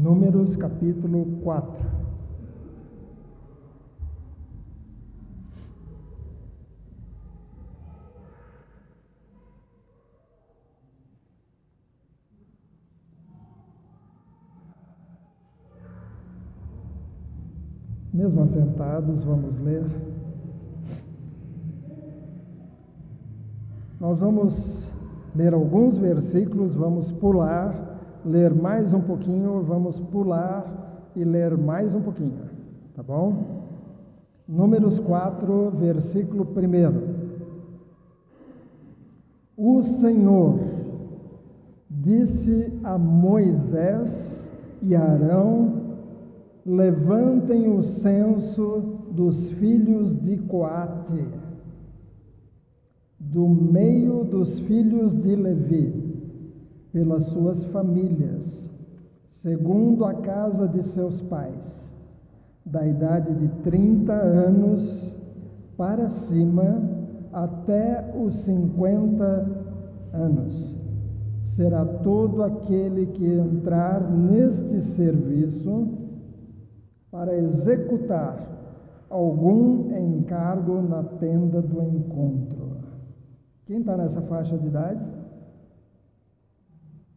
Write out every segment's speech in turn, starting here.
Números capítulo 4. Mesmo assentados, vamos ler. Nós vamos ler alguns versículos, vamos pular, ler mais um pouquinho, vamos pular e ler mais um pouquinho, tá bom? Números 4, versículo 1. O Senhor disse a Moisés e a Arão: levantem o censo dos filhos de Coate, do meio dos filhos de Levi, pelas suas famílias, segundo a casa de seus pais, da idade de 30 anos para cima até os 50 anos. Será todo aquele que entrar neste serviço para executar algum encargo na tenda do encontro. Quem está nessa faixa de idade?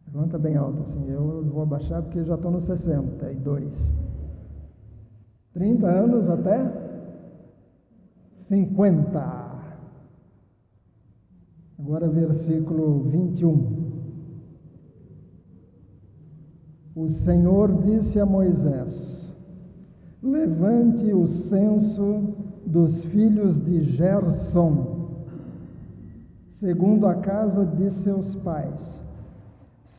Levanta bem alto assim, eu vou abaixar porque já estou nos 62. 30 anos até 50. Agora versículo 21. O Senhor disse a Moisés: levante o censo dos filhos de Gersom, segundo a casa de seus pais,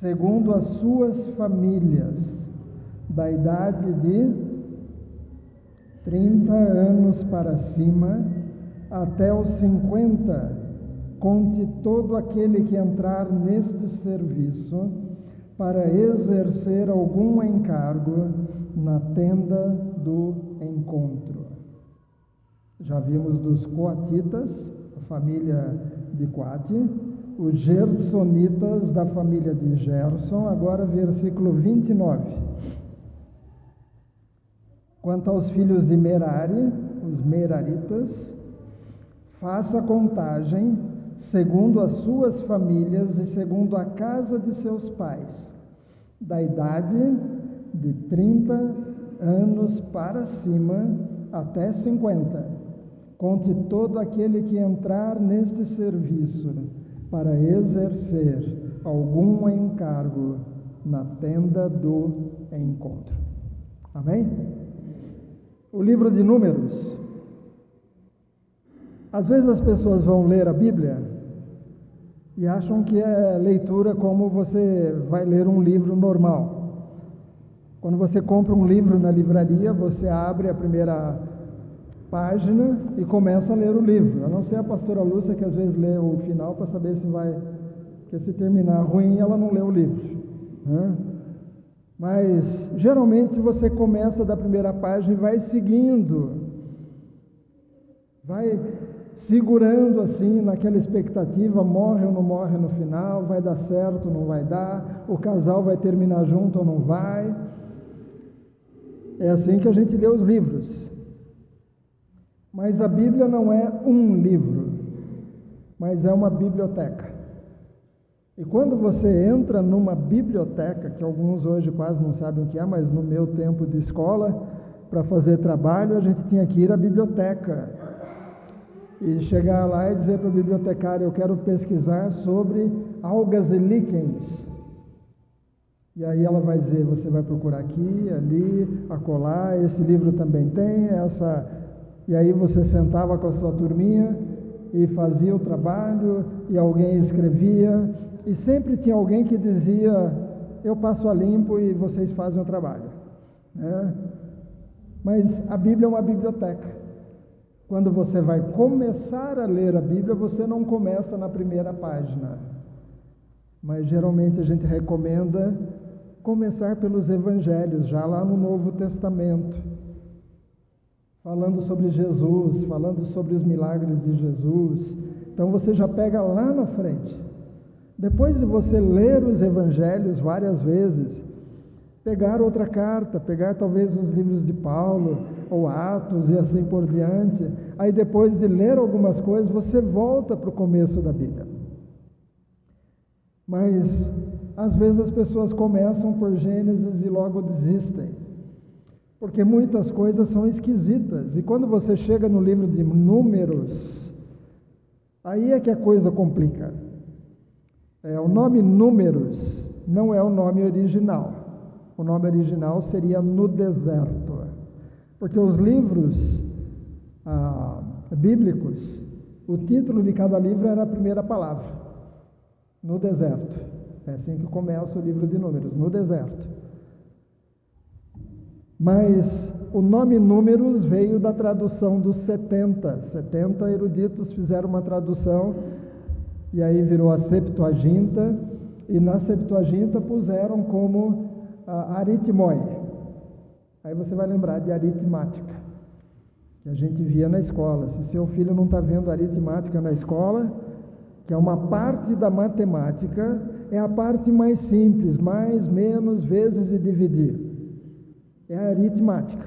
segundo as suas famílias, da idade de 30 anos para cima, até os 50, conte todo aquele que entrar neste serviço, para exercer algum encargo na tenda do encontro. Já vimos dos coatitas, a família de Coate, os gersonitas da família de Gerson. Agora versículo 29. Quanto aos filhos de Merari, os meraritas, faça a contagem segundo as suas famílias e segundo a casa de seus pais, da idade de 30 anos para cima até 50. Conte todo aquele que entrar neste serviço para exercer algum encargo na tenda do encontro. Amém? O livro de Números. Às vezes as pessoas vão ler a Bíblia e acham que é leitura como você vai ler um livro normal. Quando você compra um livro na livraria, você abre a primeira página e começa a ler o livro. A não ser a pastora Lúcia, que às vezes lê o final para saber se vai, que se terminar ruim, ela não lê o livro, né? Mas geralmente você começa da primeira página e vai seguindo, vai segurando assim naquela expectativa, morre ou não morre no final, vai dar certo ou não vai dar, o casal vai terminar junto ou não vai. É assim que a gente lê os livros. Mas a Bíblia não é um livro, mas é uma biblioteca. E quando você entra numa biblioteca, que alguns hoje quase não sabem o que é, mas no meu tempo de escola, para fazer trabalho, a gente tinha que ir à biblioteca e chegar lá e dizer para o bibliotecário: eu quero pesquisar sobre algas e líquens. E aí ela vai dizer: você vai procurar aqui, ali, acolá, esse livro também tem, essa... E aí você sentava com a sua turminha e fazia o trabalho, e alguém escrevia, e sempre tinha alguém que dizia: eu passo a limpo e vocês fazem o trabalho, né? Mas a Bíblia é uma biblioteca. Quando você vai começar a ler a Bíblia, você não começa na primeira página, mas geralmente a gente recomenda começar pelos Evangelhos, já lá no Novo Testamento, falando sobre Jesus, falando sobre os milagres de Jesus. Então você já pega lá na frente. Depois de você ler os Evangelhos várias vezes, pegar outra carta, pegar talvez os livros de Paulo, ou Atos e assim por diante. Aí depois de ler algumas coisas, você volta para o começo da Bíblia. Mas, às vezes as pessoas começam por Gênesis e logo desistem, porque muitas coisas são esquisitas. E quando você chega no livro de Números, aí é que a coisa complica. O nome Números não é o nome original. O nome original seria No Deserto, porque os livros bíblicos, o título de cada livro era a primeira palavra, No Deserto. É assim que começa o livro de Números, No Deserto. Mas o nome Números veio da tradução dos 70. 70 eruditos fizeram uma tradução, e aí virou a Septuaginta, e na Septuaginta puseram como aritmoi. Aí você vai lembrar de aritmática, que a gente via na escola. Se seu filho não está vendo aritmática na escola, que é uma parte da matemática, é a parte mais simples, mais, menos, vezes e dividir. É a aritmática,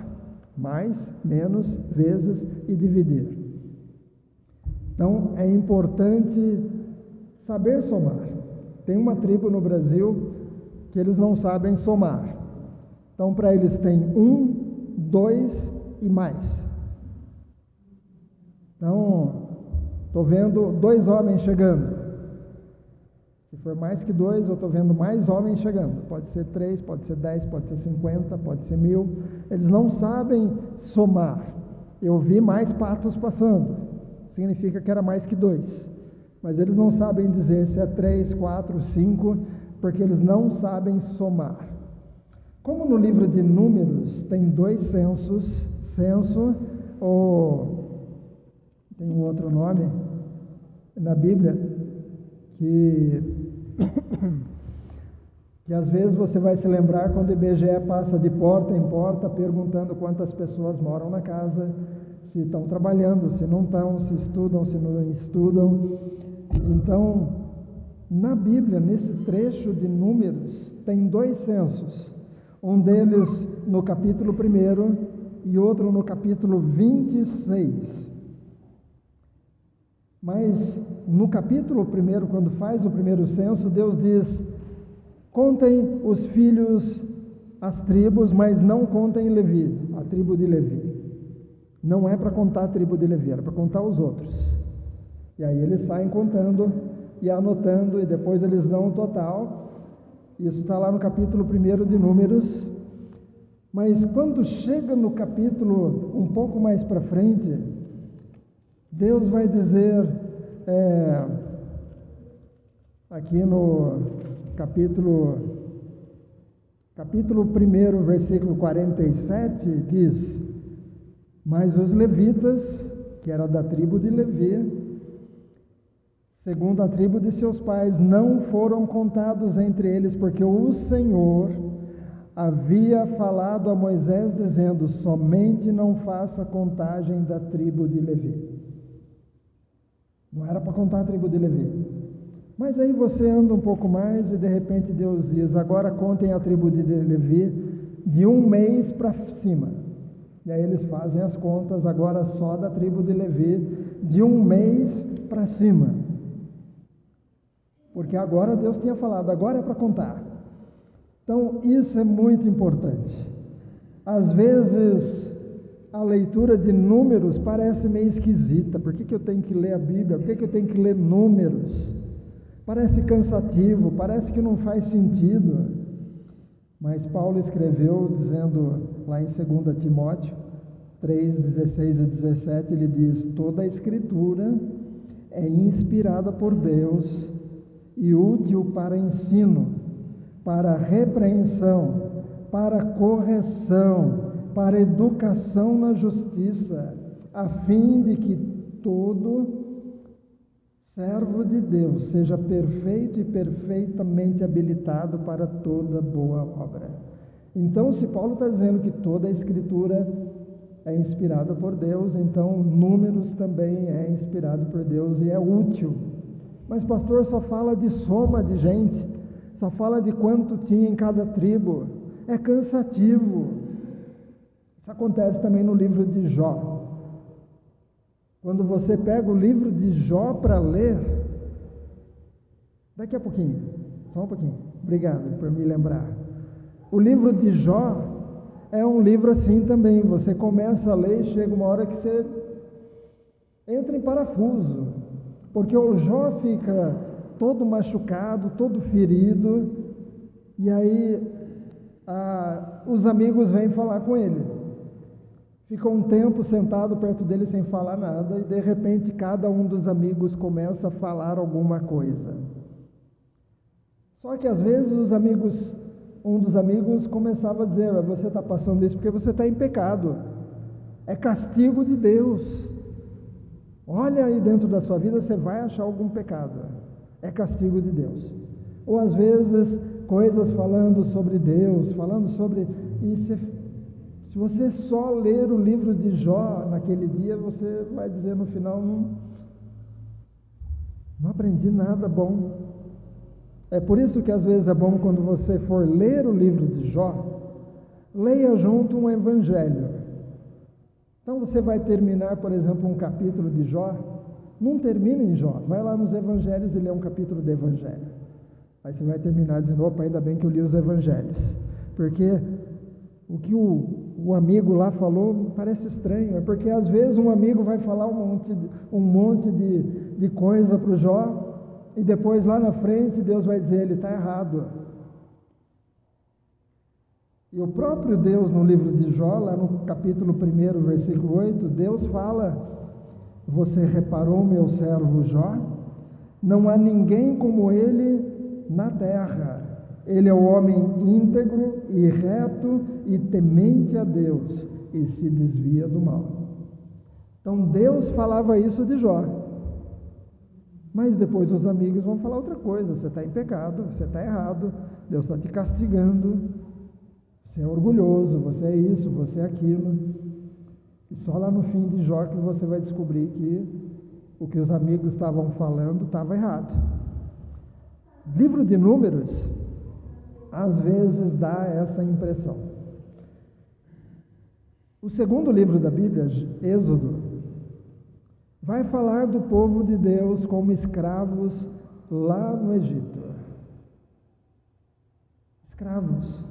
mais, menos, vezes e dividir. Então, é importante saber somar. Tem uma tribo no Brasil que eles não sabem somar. Então, para eles tem 1, 2 e mais. Então, estou vendo 2 homens chegando. Se for mais que 2, eu estou vendo mais homens chegando. Pode ser 3, pode ser 10, pode ser 50, pode ser 1000. Eles não sabem somar. Eu vi mais patos passando. Significa que era mais que 2. Mas eles não sabem dizer se é 3, 4, 5, porque eles não sabem somar. Como no livro de Números tem 2 censos, censo, ou tem um outro nome na Bíblia, que às vezes você vai se lembrar quando o IBGE passa de porta em porta perguntando quantas pessoas moram na casa, se estão trabalhando, se não estão, se estudam, se não estudam. Então, na Bíblia, nesse trecho de Números, tem 2 censos, um deles no capítulo 1 e outro no capítulo 26. Mas no capítulo 1, quando faz o primeiro censo, Deus diz: contem os filhos, as tribos, mas não contem Levi, a tribo de Levi. Não é para contar a tribo de Levi, era para contar os outros. E aí eles saem contando e anotando, e depois eles dão o total. Isso está lá no capítulo 1 de Números. Mas quando chega no capítulo um pouco mais para frente, Deus vai dizer, aqui no capítulo 1, versículo 47, diz: mas os levitas, que era da tribo de Levi, segundo a tribo de seus pais, não foram contados entre eles, porque o Senhor havia falado a Moisés, dizendo: somente não faça contagem da tribo de Levi. Não era para contar a tribo de Levi. Mas aí você anda um pouco mais e de repente Deus diz: agora contem a tribo de Levi de 1 mês para cima. E aí eles fazem as contas agora só da tribo de Levi de 1 mês para cima. Porque agora Deus tinha falado, agora é para contar. Então isso é muito importante. Às vezes a leitura de Números parece meio esquisita. Por que eu tenho que ler a Bíblia? Por que eu tenho que ler Números? Parece cansativo, parece que não faz sentido. Mas Paulo escreveu dizendo lá em 2 Timóteo 3, 16 e 17, ele diz: toda a Escritura é inspirada por Deus e útil para ensino, para repreensão, para correção, para educação na justiça, a fim de que todo servo de Deus seja perfeito e perfeitamente habilitado para toda boa obra. Então, se Paulo está dizendo que toda a Escritura é inspirada por Deus, então Números também é inspirado por Deus e é útil. Mas pastor, só fala de soma de gente, só fala de quanto tinha em cada tribo. é cansativo. Isso acontece também no livro de Jó. Quando você pega o livro de Jó para ler, daqui a pouquinho, só um pouquinho, obrigado por me lembrar. O livro de Jó é um livro assim também, você começa a ler e chega uma hora que você entra em parafuso, porque o Jó fica todo machucado, todo ferido, e aí os amigos vêm falar com ele. Fica um tempo sentado perto dele sem falar nada, e de repente cada um dos amigos começa a falar alguma coisa. Só que às vezes um dos amigos começava a dizer: você está passando isso porque você está em pecado, é castigo de Deus. Olha aí dentro da sua vida, você vai achar algum pecado, é castigo de Deus. Ou às vezes coisas falando sobre Deus, falando sobre... Se você só ler o livro de Jó naquele dia, você vai dizer no final: não aprendi nada bom. É por isso que às vezes é bom, quando você for ler o livro de Jó, leia junto um evangelho. Então você vai terminar, por exemplo, um capítulo de Jó, não termina em Jó, vai lá nos evangelhos e lê um capítulo de evangelho. Aí você vai terminar dizendo: opa, ainda bem que eu li os evangelhos, porque o que o amigo lá falou parece estranho. É porque às vezes um amigo vai falar um monte de coisa para o Jó, e depois lá na frente Deus vai dizer: ele está errado. E o próprio Deus, no livro de Jó, lá no capítulo 1, versículo 8, Deus fala: você reparou meu servo Jó? Não há ninguém como ele na terra. Ele é o homem íntegro e reto e temente a Deus, e se desvia do mal. Então Deus falava isso de Jó. Mas depois os amigos vão falar outra coisa: você está em pecado, você está errado, Deus está te castigando, você é orgulhoso, você é isso, você é aquilo. E só lá no fim de Jó que você vai descobrir que o que os amigos estavam falando estava errado. Livro de Números às vezes dá essa impressão. O segundo livro da Bíblia, Êxodo, vai falar do povo de Deus como escravos lá no Egito. Escravos.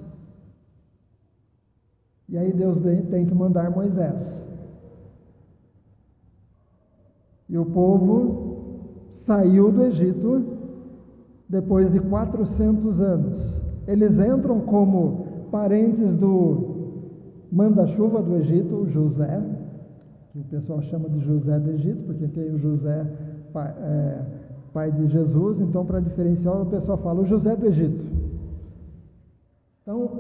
E aí Deus tem que mandar Moisés. E o povo saiu do Egito depois de 400 anos. Eles entram como parentes do manda-chuva do Egito, José, que o pessoal chama de José do Egito, porque tem o José, pai de Jesus. Então, para diferenciar, o pessoal fala o José do Egito. Então,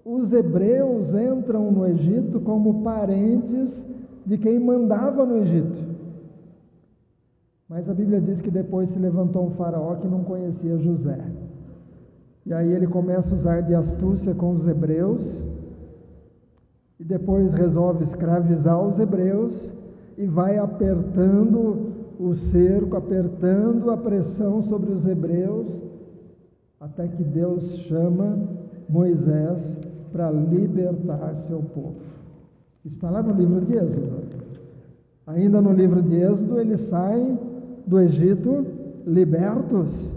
os hebreus entram no Egito como parentes de quem mandava no Egito. Mas a Bíblia diz que depois se levantou um faraó que não conhecia José. E aí ele começa a usar de astúcia com os hebreus, e depois resolve escravizar os hebreus, e vai apertando o cerco, apertando a pressão sobre os hebreus, até que Deus chama Moisés para libertar seu povo. Está lá no livro de Êxodo. Ainda no livro de Êxodo, eles saem do Egito libertos,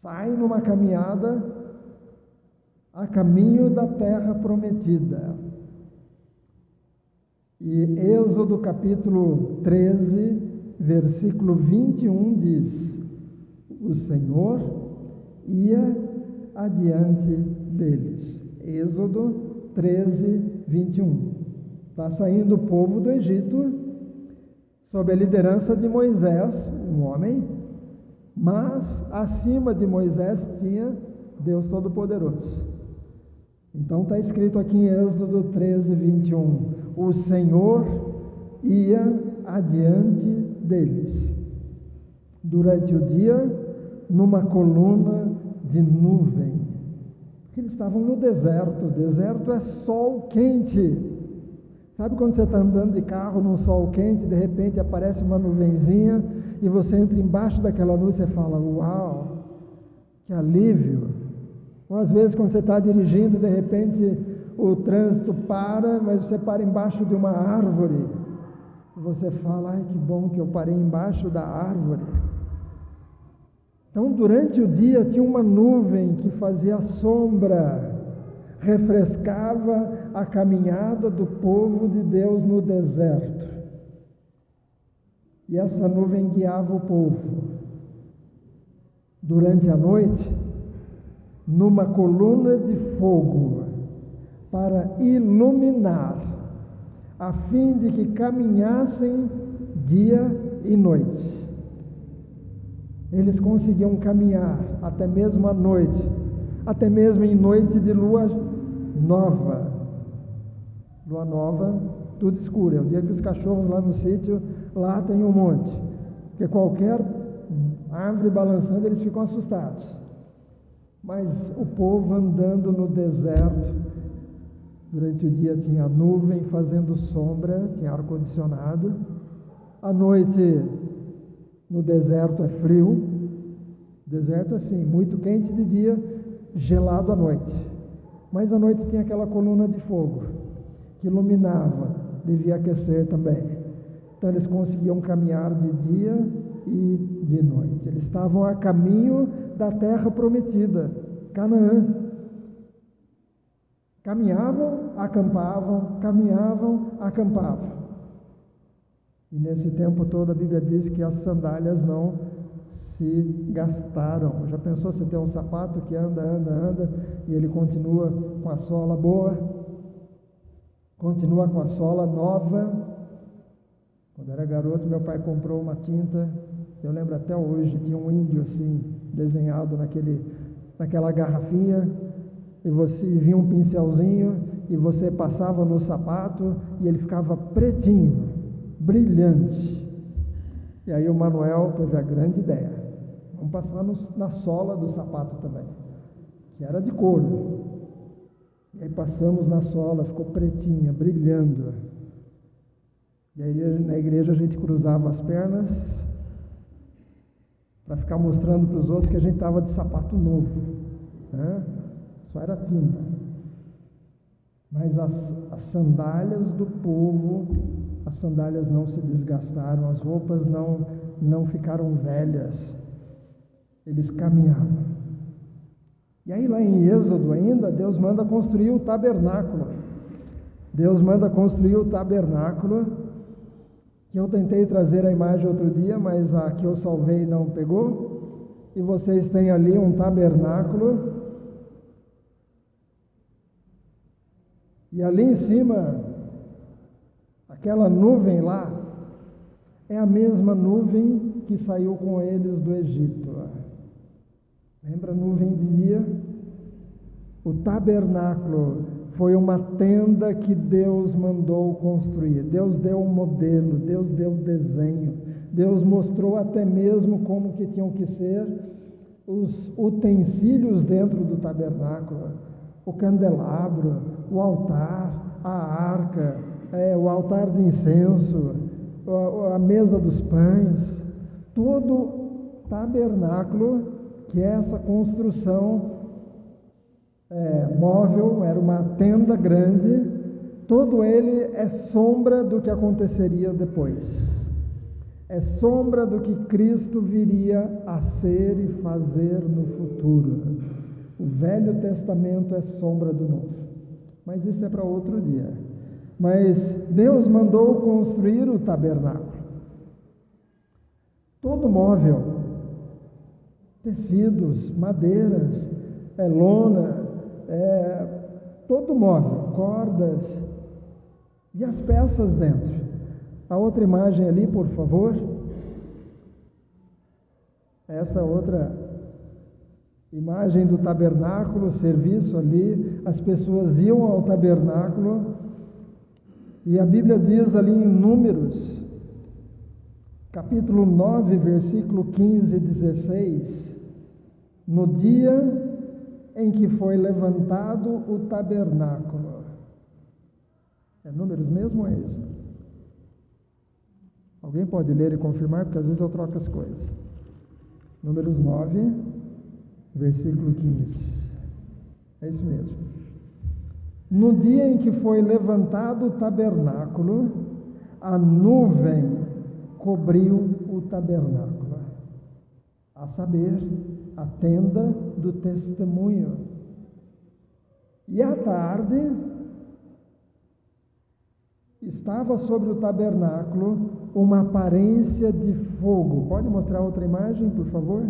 saem numa caminhada a caminho da terra prometida. E Êxodo capítulo 13, versículo 21 diz: o Senhor ia adiante deles. Êxodo 13, 21. Está saindo o povo do Egito sob a liderança de Moisés, um homem, mas acima de Moisés tinha Deus Todo-Poderoso. Então está escrito aqui em Êxodo 13, 21, o Senhor ia adiante deles durante o dia numa coluna de nuvem. Porque eles estavam no deserto. O deserto é sol quente. Sabe quando você está andando de carro num sol quente, de repente aparece uma nuvenzinha e você entra embaixo daquela nuvem e você fala: uau, que alívio! Ou às vezes quando você está dirigindo, de repente o trânsito para, mas você para embaixo de uma árvore. E você fala, ai que bom que eu parei embaixo da árvore. Então durante o dia tinha uma nuvem que fazia sombra, refrescava a caminhada do povo de Deus no deserto. E essa nuvem guiava o povo. Durante a noite, numa coluna de fogo, para iluminar, a fim de que caminhassem dia e noite. Eles conseguiam caminhar até mesmo à noite, até mesmo em noite de lua nova. Lua nova, tudo escuro. É o dia que os cachorros lá no sítio latem um monte, porque qualquer árvore balançando eles ficam assustados. Mas o povo andando no deserto, durante o dia tinha nuvem fazendo sombra, tinha ar-condicionado. À noite, no deserto é frio. Deserto assim, muito quente de dia, gelado à noite. Mas à noite tinha aquela coluna de fogo que iluminava, devia aquecer também. Então eles conseguiam caminhar de dia e de noite. Eles estavam a caminho da terra prometida, Canaã. Caminhavam, acampavam. E nesse tempo todo a Bíblia diz que as sandálias não se gastaram. Já pensou você ter um sapato que anda, e ele continua com a sola boa? Continua com a sola nova? Quando era garoto, meu pai comprou uma tinta, eu lembro até hoje, tinha um índio assim, desenhado naquela garrafinha, e você via um pincelzinho, e você passava no sapato, e ele ficava pretinho, brilhante. E aí o Manuel teve a grande ideia, vamos passar na sola do sapato também, que era de couro. E aí passamos na sola, ficou pretinha, brilhando. E aí na igreja a gente cruzava as pernas para ficar mostrando para os outros que a gente estava de sapato novo, né? Só era tinta. Mas as sandálias do povo, as sandálias não se desgastaram, as roupas não ficaram velhas, eles caminhavam. E aí lá em Êxodo ainda, Deus manda construir o tabernáculo. Deus manda construir o tabernáculo, que eu tentei trazer a imagem outro dia, mas a que eu salvei não pegou. E vocês têm ali um tabernáculo. E ali em cima, aquela nuvem lá, é a mesma nuvem que saiu com eles do Egito. Lembra a nuvem de dia? O tabernáculo foi uma tenda que Deus mandou construir. Deus deu um modelo, Deus deu um desenho. Deus mostrou até mesmo como que tinham que ser os utensílios dentro do tabernáculo. O candelabro, o altar, a arca, o altar de incenso, a mesa dos pães. Todo tabernáculo, que é essa construção móvel, era uma tenda grande, todo ele é sombra do que aconteceria depois. É sombra do que Cristo viria a ser e fazer no futuro. O Velho Testamento é sombra do Novo. Mas isso é para outro dia. Mas Deus mandou construir o tabernáculo. Todo móvel, tecidos, madeiras, lona, todo móvel, cordas e as peças dentro. A outra imagem ali, por favor. Essa outra imagem do tabernáculo, serviço ali, as pessoas iam ao tabernáculo, e a Bíblia diz ali em Números, capítulo 9, versículo 15 e 16, no dia em que foi levantado o tabernáculo. É Números mesmo ou é isso? Alguém pode ler e confirmar, porque às vezes eu troco as coisas. Números 9, versículo 15. É isso mesmo. No dia em que foi levantado o tabernáculo, a nuvem cobriu o tabernáculo, a saber, a tenda do testemunho. E à tarde, estava sobre o tabernáculo uma aparência de fogo. Pode mostrar outra imagem, por favor?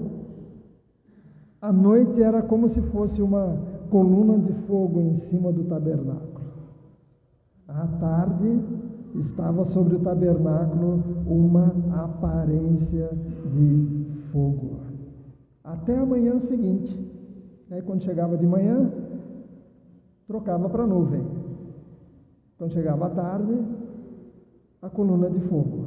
À noite era como se fosse uma coluna de fogo em cima do tabernáculo. À tarde, estava sobre o tabernáculo uma aparência de fogo. Até a manhã seguinte. Aí, quando chegava de manhã, trocava para a nuvem. Quando chegava à tarde, a coluna de fogo.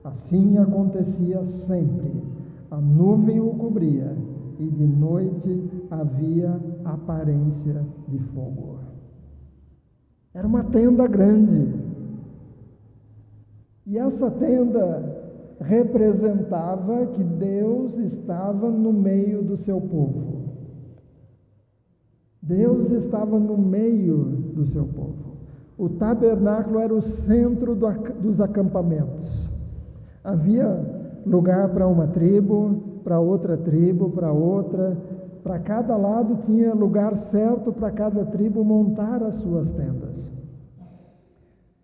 Assim acontecia sempre. A nuvem o cobria e de noite havia aparência de fogo. Era uma tenda grande. E essa tenda representava que Deus estava no meio do seu povo. Deus estava no meio do seu povo. O tabernáculo era o centro dos acampamentos. Havia lugar para uma tribo, para outra tribo, para outra. Para cada lado tinha lugar certo para cada tribo montar as suas tendas.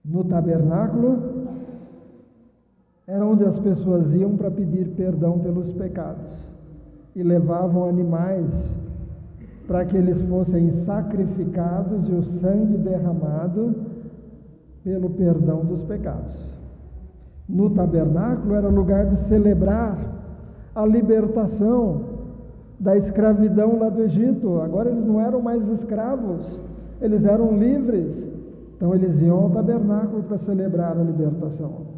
No tabernáculo era onde as pessoas iam para pedir perdão pelos pecados e levavam animais para que eles fossem sacrificados e o sangue derramado pelo perdão dos pecados. No tabernáculo era lugar de celebrar a libertação da escravidão lá do Egito. Agora eles não eram mais escravos, eles eram livres. Então eles iam ao tabernáculo para celebrar a libertação.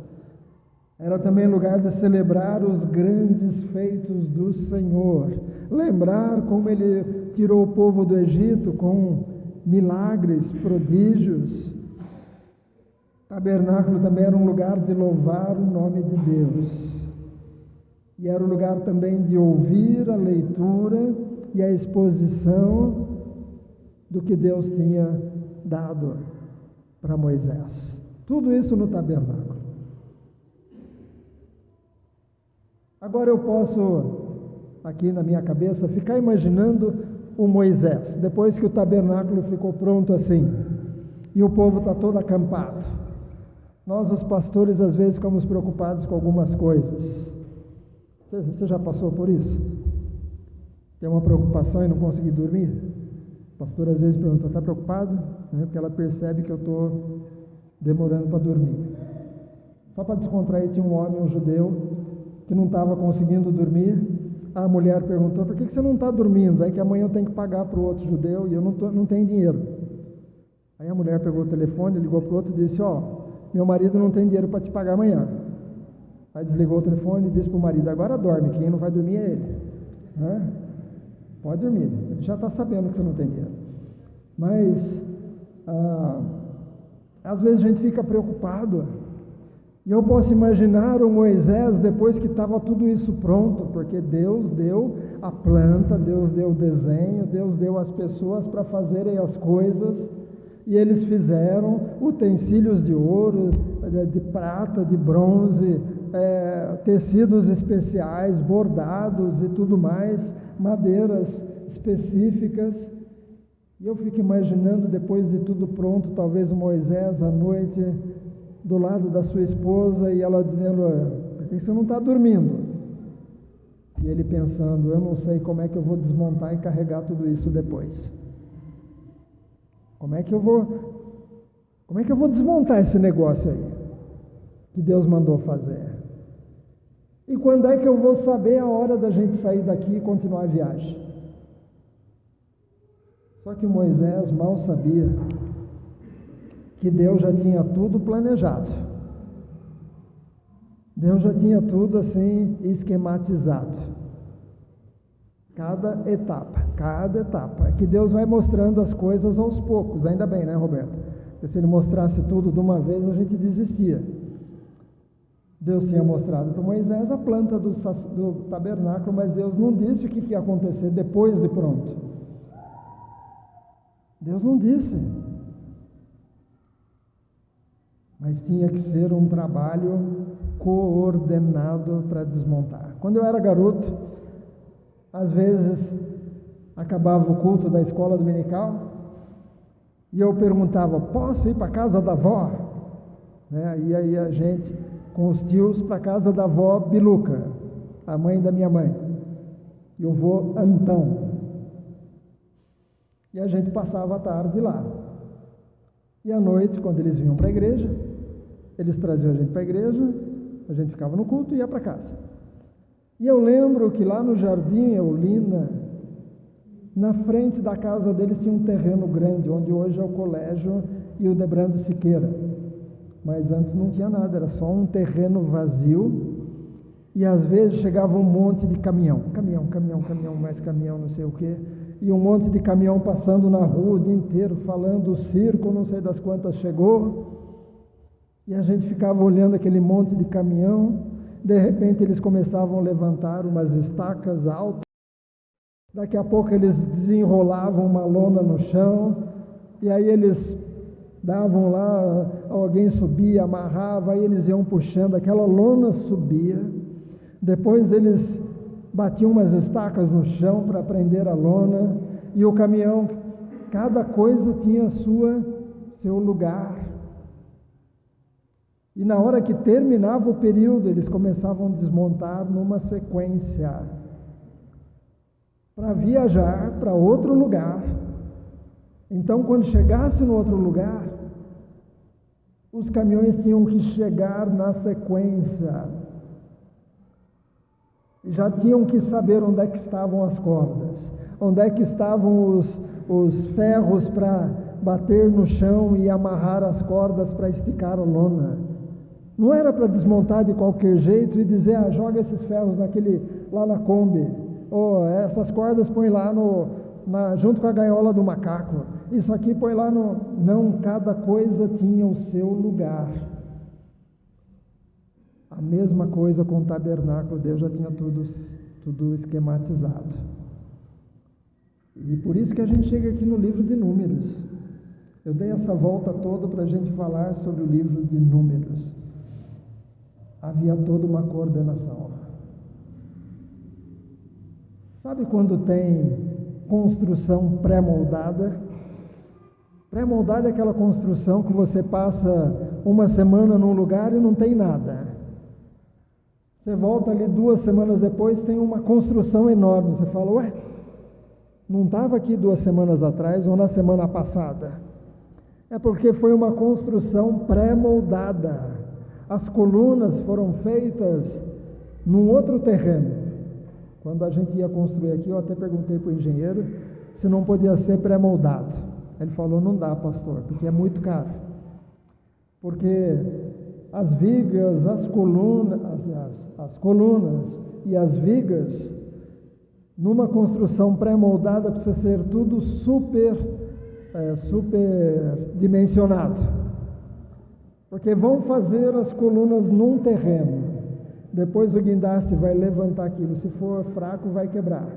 Era também lugar de celebrar os grandes feitos do Senhor. Lembrar como Ele tirou o povo do Egito com milagres, prodígios. Tabernáculo também era um lugar de louvar o nome de Deus. E era um lugar também de ouvir a leitura e a exposição do que Deus tinha dado para Moisés. Tudo isso no tabernáculo. Agora eu posso, aqui na minha cabeça, ficar imaginando o Moisés, depois que o tabernáculo ficou pronto assim, e o povo está todo acampado. Nós, os pastores, às vezes ficamos preocupados com algumas coisas. Você já passou por isso? Tem uma preocupação e não conseguir dormir? O pastor às vezes pergunta, está preocupado? Porque ela percebe que eu estou demorando para dormir. Só para descontrair, tinha um homem, um judeu, que não estava conseguindo dormir. A mulher perguntou, por que você não está dormindo? É que amanhã eu tenho que pagar para o outro judeu e eu não tenho dinheiro. Aí a mulher pegou o telefone, ligou para o outro e disse, meu marido não tem dinheiro para te pagar amanhã. Aí desligou o telefone e disse para o marido, agora dorme, quem não vai dormir é ele. Pode dormir, ele já está sabendo que você não tem dinheiro. Mas, às vezes a gente fica preocupado. E eu posso imaginar o Moisés depois que estava tudo isso pronto, porque Deus deu a planta, Deus deu o desenho, Deus deu as pessoas para fazerem as coisas, e eles fizeram utensílios de ouro, de prata, de bronze, tecidos especiais, bordados e tudo mais, madeiras específicas. E eu fico imaginando, depois de tudo pronto, talvez o Moisés à noite do lado da sua esposa e ela dizendo, por que você não está dormindo? E ele pensando, eu não sei como é que eu vou desmontar e carregar tudo isso depois. Como é que eu vou desmontar esse negócio aí que Deus mandou fazer? E quando é que eu vou saber a hora da gente sair daqui e continuar a viagem? Só que Moisés mal sabia que Deus já tinha tudo planejado. Deus já tinha tudo assim esquematizado. Cada etapa. É que Deus vai mostrando as coisas aos poucos, ainda bem, né, Roberto? Porque se Ele mostrasse tudo de uma vez, a gente desistia. Deus tinha mostrado para Moisés a planta do tabernáculo, mas Deus não disse o que ia acontecer depois de pronto. Deus não disse. Mas tinha que ser um trabalho coordenado para desmontar. Quando eu era garoto, às vezes acabava o culto da escola dominical e eu perguntava: posso ir para a casa da avó? E aí a gente, com os tios, para a casa da avó Biluca, a mãe da minha mãe, e o vô Antão. E a gente passava a tarde lá. E à noite, quando eles vinham para a igreja, eles traziam a gente para a igreja, a gente ficava no culto e ia para casa. E eu lembro que lá no Jardim Eulina, na frente da casa deles tinha um terreno grande, onde hoje é o colégio e o Debrando Siqueira. Mas antes não tinha nada, era só um terreno vazio. E às vezes chegava um monte de caminhão, mais caminhão, não sei o quê. E um monte de caminhão passando na rua o dia inteiro, falando: o circo, não sei das quantas chegou. E a gente ficava olhando aquele monte de caminhão. De repente eles começavam a levantar umas estacas altas. Daqui a pouco eles desenrolavam uma lona no chão. E aí eles davam lá, alguém subia, amarrava, aí eles iam puxando, aquela lona subia. Depois eles batiam umas estacas no chão para prender a lona. E o caminhão, cada coisa tinha seu lugar. E na hora que terminava o período, eles começavam a desmontar numa sequência, para viajar para outro lugar. Então, quando chegasse no outro lugar, os caminhões tinham que chegar na sequência. E já tinham que saber onde é que estavam as cordas, onde é que estavam os ferros para bater no chão e amarrar as cordas para esticar a lona. Não era para desmontar de qualquer jeito e dizer: joga esses ferros lá na Kombi, ou essas cordas põe lá junto com a gaiola do macaco, isso aqui põe lá no... Não, cada coisa tinha o seu lugar. A mesma coisa com o tabernáculo, Deus já tinha tudo esquematizado. E por isso que a gente chega aqui no livro de Números. Eu dei essa volta toda para a gente falar sobre o livro de Números. Havia toda uma coordenação. Sabe quando tem construção pré-moldada? Pré-moldada é aquela construção que você passa uma semana num lugar e não tem nada. Você volta ali 2 semanas depois, tem uma construção enorme. Você fala: ué, não estava aqui 2 semanas atrás ou na semana passada? É porque foi uma construção pré-moldada. As colunas foram feitas num outro terreno. Quando a gente ia construir aqui, eu até perguntei para o engenheiro se não podia ser pré-moldado. Ele falou: não dá, pastor, porque é muito caro. Porque as vigas, as colunas e as vigas, numa construção pré-moldada, precisa ser tudo super dimensionado. Porque vão fazer as colunas num terreno, depois o guindaste vai levantar aquilo, se for fraco vai quebrar.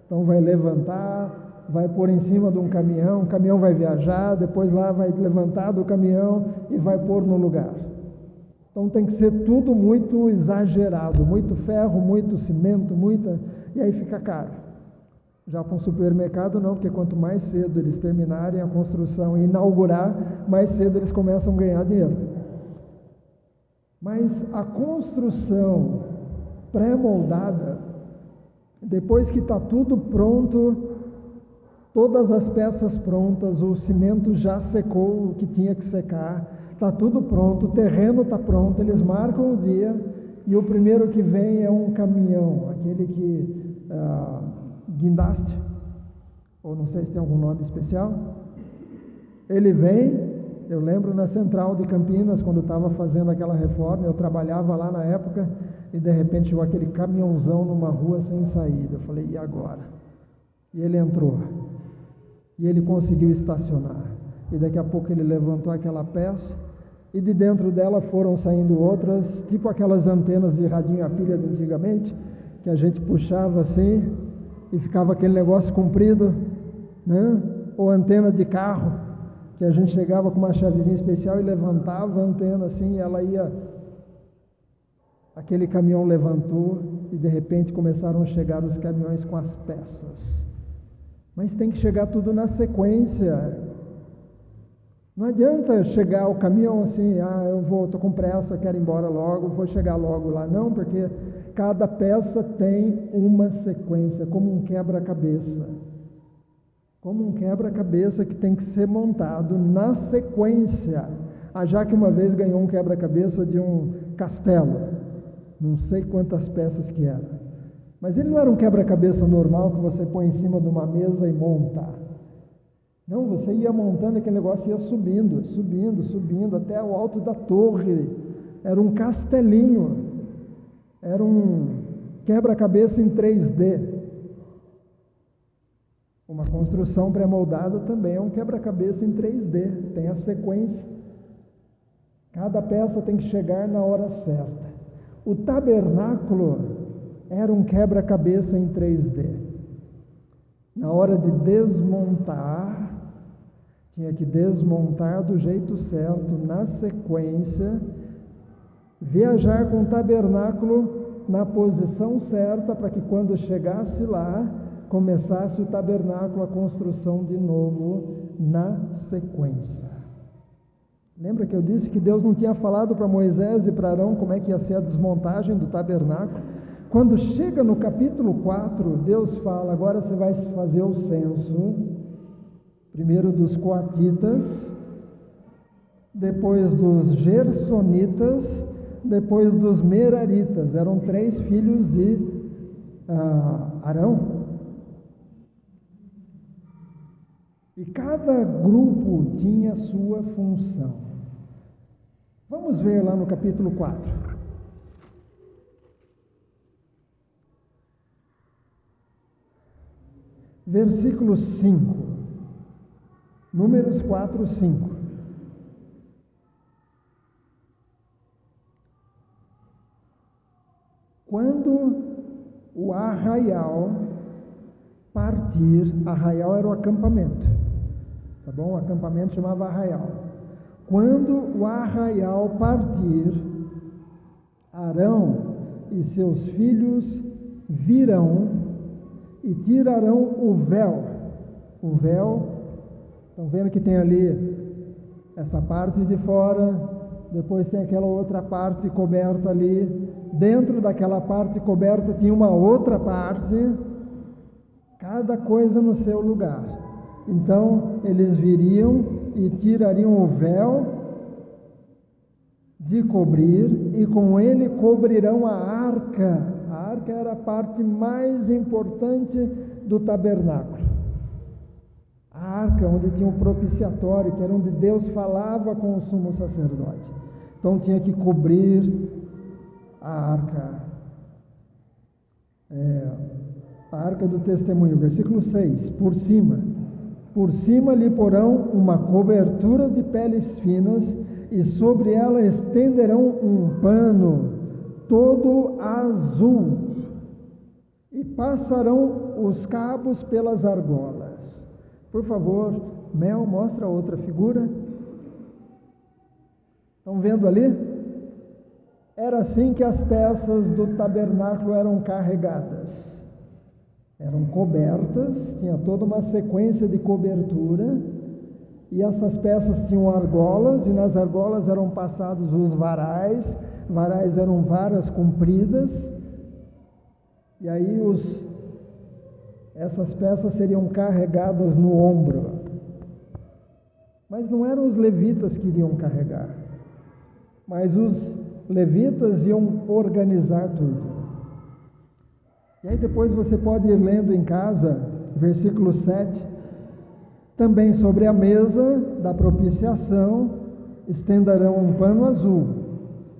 Então vai levantar, vai pôr em cima de um caminhão, o caminhão vai viajar, depois lá vai levantar do caminhão e vai pôr no lugar. Então tem que ser tudo muito exagerado, muito ferro, muito cimento, e aí fica caro. Já para um supermercado não, porque quanto mais cedo eles terminarem a construção e inaugurar, mais cedo eles começam a ganhar dinheiro. Mas a construção pré-moldada, depois que está tudo pronto, todas as peças prontas, o cimento já secou o que tinha que secar, está tudo pronto, o terreno está pronto, eles marcam o dia e o primeiro que vem é um caminhão, aquele que guindaste, ou não sei se tem algum nome especial. Ele vem. Eu lembro na Central de Campinas, quando eu estava fazendo aquela reforma, eu trabalhava lá na época, e de repente chegou aquele caminhãozão numa rua sem saída. Eu falei: e agora? E ele entrou, e ele conseguiu estacionar, e daqui a pouco ele levantou aquela peça, e de dentro dela foram saindo outras, tipo aquelas antenas de radinho a pilha de antigamente, que a gente puxava assim, e ficava aquele negócio comprido, né? ou antena de carro, que a gente chegava com uma chavezinha especial e levantava a antena assim, e ela ia, aquele caminhão levantou e de repente começaram a chegar os caminhões com as peças. Mas tem que chegar tudo na sequência. Não adianta chegar o caminhão assim, estou com pressa, quero ir embora logo, vou chegar logo lá. Não, porque cada peça tem uma sequência, como um quebra-cabeça. Como um quebra-cabeça que tem que ser montado na sequência. A Jaque uma vez ganhou um quebra-cabeça de um castelo, não sei quantas peças que era. Mas ele não era um quebra-cabeça normal que você põe em cima de uma mesa e monta. Não, você ia montando, aquele negócio ia subindo, subindo, subindo, até o alto da torre. Era um castelinho. Era um quebra-cabeça em 3D. Uma construção pré-moldada também é um quebra-cabeça em 3D. Tem a sequência. Cada peça tem que chegar na hora certa. O tabernáculo era um quebra-cabeça em 3D. Na hora de desmontar, tinha que desmontar do jeito certo, na sequência, viajar com o tabernáculo na posição certa, para que quando chegasse lá, começasse o tabernáculo, a construção de novo, na sequência. Lembra que eu disse que Deus não tinha falado para Moisés e para Arão como é que ia ser a desmontagem do tabernáculo? Quando chega no capítulo 4, Deus fala, agora você vai fazer o censo, primeiro dos coatitas, depois dos gersonitas, depois dos meraritas. Eram 3 filhos de Arão. E cada grupo tinha sua função. Vamos ver lá no capítulo 4. Versículo 5, Números 4, 5. Quando o arraial partir, arraial era o acampamento, tá bom? O acampamento chamava arraial. Quando o arraial partir, Arão e seus filhos virão e tirarão o véu. O véu, estão vendo que tem ali essa parte de fora, depois tem aquela outra parte coberta ali. Dentro daquela parte coberta tinha uma outra parte, cada coisa no seu lugar. Então, eles viriam e tirariam o véu de cobrir, e com ele cobrirão a arca. A arca era a parte mais importante do tabernáculo. A arca, onde tinha o propiciatório, que era onde Deus falava com o sumo sacerdote. Então tinha que cobrir a arca do testemunho. Versículo 6, por cima lhe porão uma cobertura de peles finas, e sobre ela estenderão um pano todo azul, e passarão os cabos pelas argolas. Por favor, Mel, mostra outra figura. Estão vendo ali? Era assim que as peças do tabernáculo eram carregadas. Eram cobertas, tinha toda uma sequência de cobertura, e essas peças tinham argolas, e nas argolas eram passados os varais. Varais eram varas compridas, e aí essas peças seriam carregadas no ombro. Mas não eram os levitas que iriam carregar, mas os levitas iam organizar tudo. E aí depois você pode ir lendo em casa, versículo 7, também sobre a mesa da propiciação estenderão um pano azul,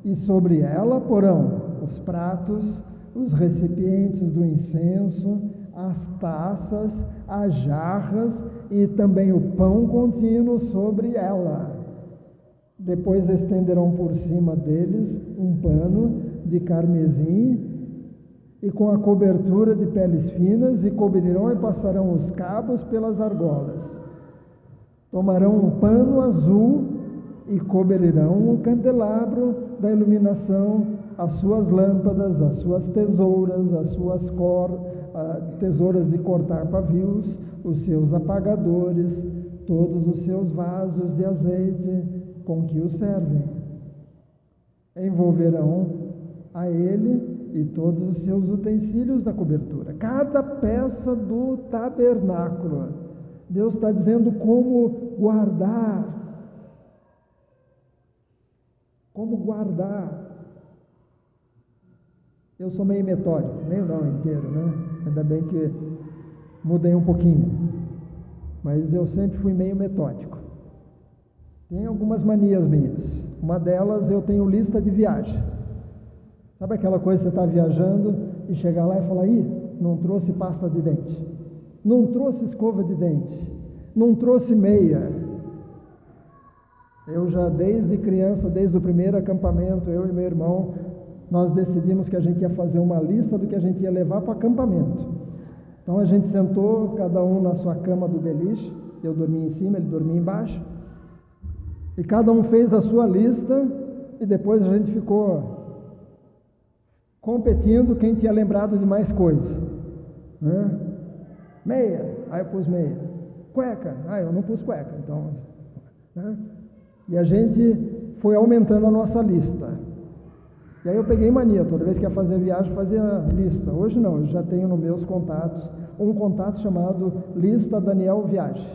e sobre ela porão os pratos, os recipientes do incenso, as taças, as jarras e também o pão contínuo sobre ela. Depois estenderão por cima deles um pano de carmesim e com a cobertura de peles finas, e cobrirão e passarão os cabos pelas argolas. Tomarão um pano azul e cobrirão o candelabro da iluminação, as suas lâmpadas, as suas tesouras, as suas tesouras de cortar pavios, os seus apagadores, todos os seus vasos de azeite com que o servem. Envolverão a ele e todos os seus utensílios da cobertura. Cada peça do tabernáculo. Deus está dizendo como guardar. Como guardar. Eu sou meio metódico, meio não inteiro, né? Ainda bem que mudei um pouquinho. Mas eu sempre fui meio metódico. Tem algumas manias minhas. Uma delas, eu tenho lista de viagem. Sabe aquela coisa que você está viajando e chegar lá e falar: ih, não trouxe pasta de dente, não trouxe escova de dente, não trouxe meia. Eu já desde criança, desde o primeiro acampamento, eu e meu irmão, nós decidimos que a gente ia fazer uma lista do que a gente ia levar para o acampamento. Então a gente sentou, cada um na sua cama do beliche, eu dormia em cima, ele dormia embaixo, e cada um fez a sua lista, e depois a gente ficou competindo quem tinha lembrado de mais coisa, né? Meia, aí eu pus meia. Cueca, eu não pus cueca, então, né? E a gente foi aumentando a nossa lista. E aí eu peguei mania, toda vez que ia fazer viagem, fazia lista. Hoje não, eu já tenho nos meus contatos um contato chamado Lista Daniel Viagem.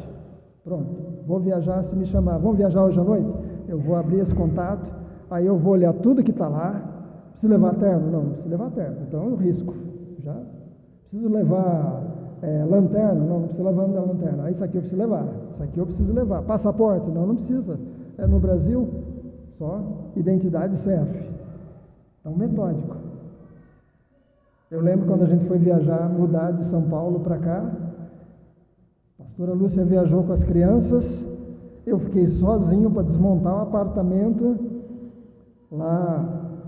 Pronto, vou viajar se me chamar. Vamos viajar hoje à noite? Eu vou abrir esse contato, aí eu vou olhar tudo que está lá. Preciso levar terno? Não, não preciso levar terno, então eu risco. Já preciso levar lanterna? Não, não preciso levar lanterna. Isso aqui eu preciso levar, isso aqui eu preciso levar. Passaporte? Não, não precisa. No Brasil, só identidade serve. Então, metódico. Eu lembro quando a gente foi viajar, mudar de São Paulo para cá, a pastora Lúcia viajou com as crianças, eu fiquei sozinho para desmontar o apartamento lá,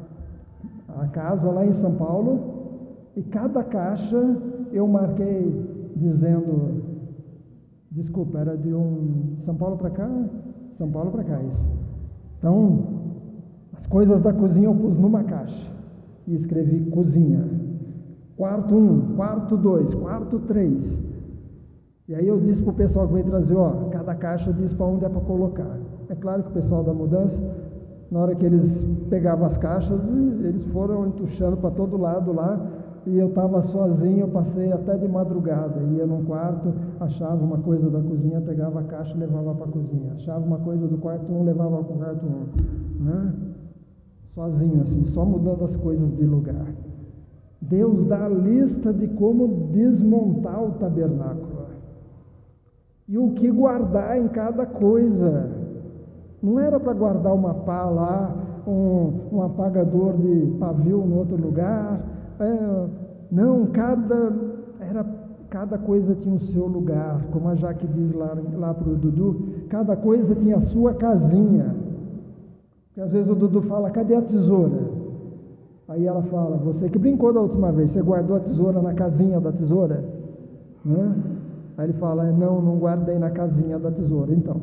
a casa lá em São Paulo, e cada caixa eu marquei dizendo, desculpa, era de São Paulo para cá, São Paulo para cá, isso. Então, as coisas da cozinha eu pus numa caixa e escrevi cozinha, quarto 1, quarto 2, quarto 3. E aí eu disse para o pessoal que veio trazer, cada caixa diz para onde é para colocar. É claro que o pessoal da mudança, na hora que eles pegavam as caixas, eles foram entuchando para todo lado lá, e eu estava sozinho, eu passei até de madrugada, ia num quarto, achava uma coisa da cozinha, pegava a caixa e levava para a cozinha, achava uma coisa do quarto 1, levava para o quarto 1, né? Sozinho assim, só mudando as coisas de lugar. Deus dá a lista de como desmontar o tabernáculo e o que guardar em cada coisa. Não era para guardar uma pá lá, um apagador de pavio no outro lugar, não, cada coisa tinha o seu lugar, como a Jaque diz lá para o Dudu, cada coisa tinha a sua casinha. Porque às vezes o Dudu fala: cadê a tesoura? Aí ela fala: você que brincou da última vez, você guardou a tesoura na casinha da tesoura? Né? Aí ele fala: não guardei na casinha da tesoura. Então,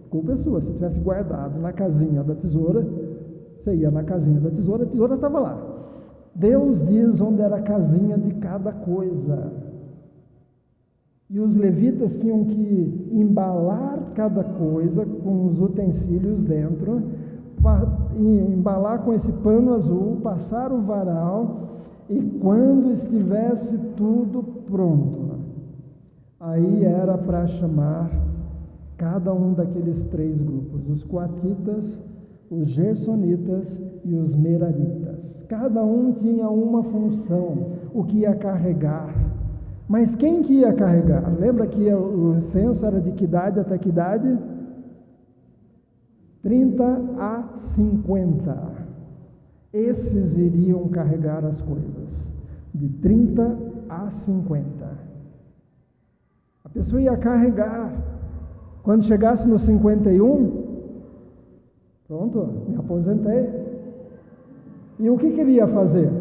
culpa é sua. Se tivesse guardado na casinha da tesoura, você ia na casinha da tesoura, a tesoura estava lá. Deus diz onde era a casinha de cada coisa. E os levitas tinham que embalar cada coisa com os utensílios dentro, embalar com esse pano azul, passar o varal, e quando estivesse tudo pronto, aí era para chamar cada um daqueles 3 grupos, os coatitas, os gersonitas e os meraritas. Cada um tinha uma função, o que ia carregar. Mas quem que ia carregar? Lembra que o censo era de que idade até que idade? 30 a 50. Esses iriam carregar as coisas, de 30 a 50. A pessoa ia carregar. Quando chegasse no 51, pronto, me aposentei. E o que ele ia fazer?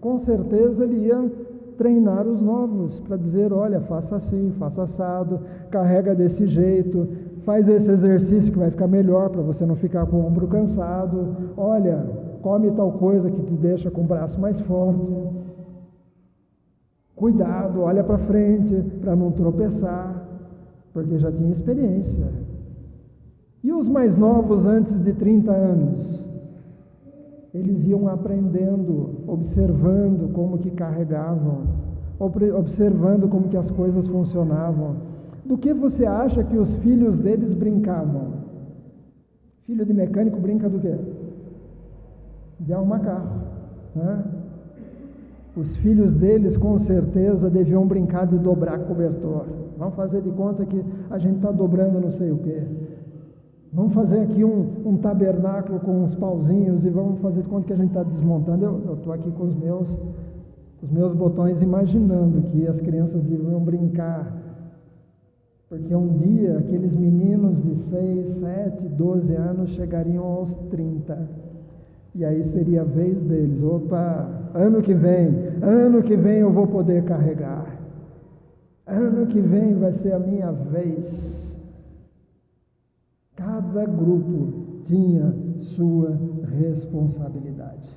Com certeza ele ia treinar os novos, para dizer: olha, faça assim, faça assado, carrega desse jeito, faz esse exercício que vai ficar melhor para você não ficar com o ombro cansado. Olha, come tal coisa que te deixa com o braço mais forte. Cuidado, olha para frente para não tropeçar, porque já tinha experiência. E os mais novos, antes de 30 anos, eles iam aprendendo, observando como que carregavam, observando como que as coisas funcionavam. Do que você acha que os filhos deles brincavam? Filho de mecânico brinca do quê? De arrumar carro, né? Os filhos deles, com certeza, deviam brincar de dobrar cobertor. Vamos fazer de conta que a gente está dobrando não sei o quê. Vamos fazer aqui um tabernáculo com uns pauzinhos e vamos fazer de conta que a gente está desmontando. Eu estou aqui com os meus botões imaginando que as crianças deviam brincar. Porque um dia aqueles meninos de 6, 7, 12 anos chegariam aos 30. E aí seria a vez deles. Opa, ano que vem eu vou poder carregar. Ano que vem vai ser a minha vez. Cada grupo tinha sua responsabilidade.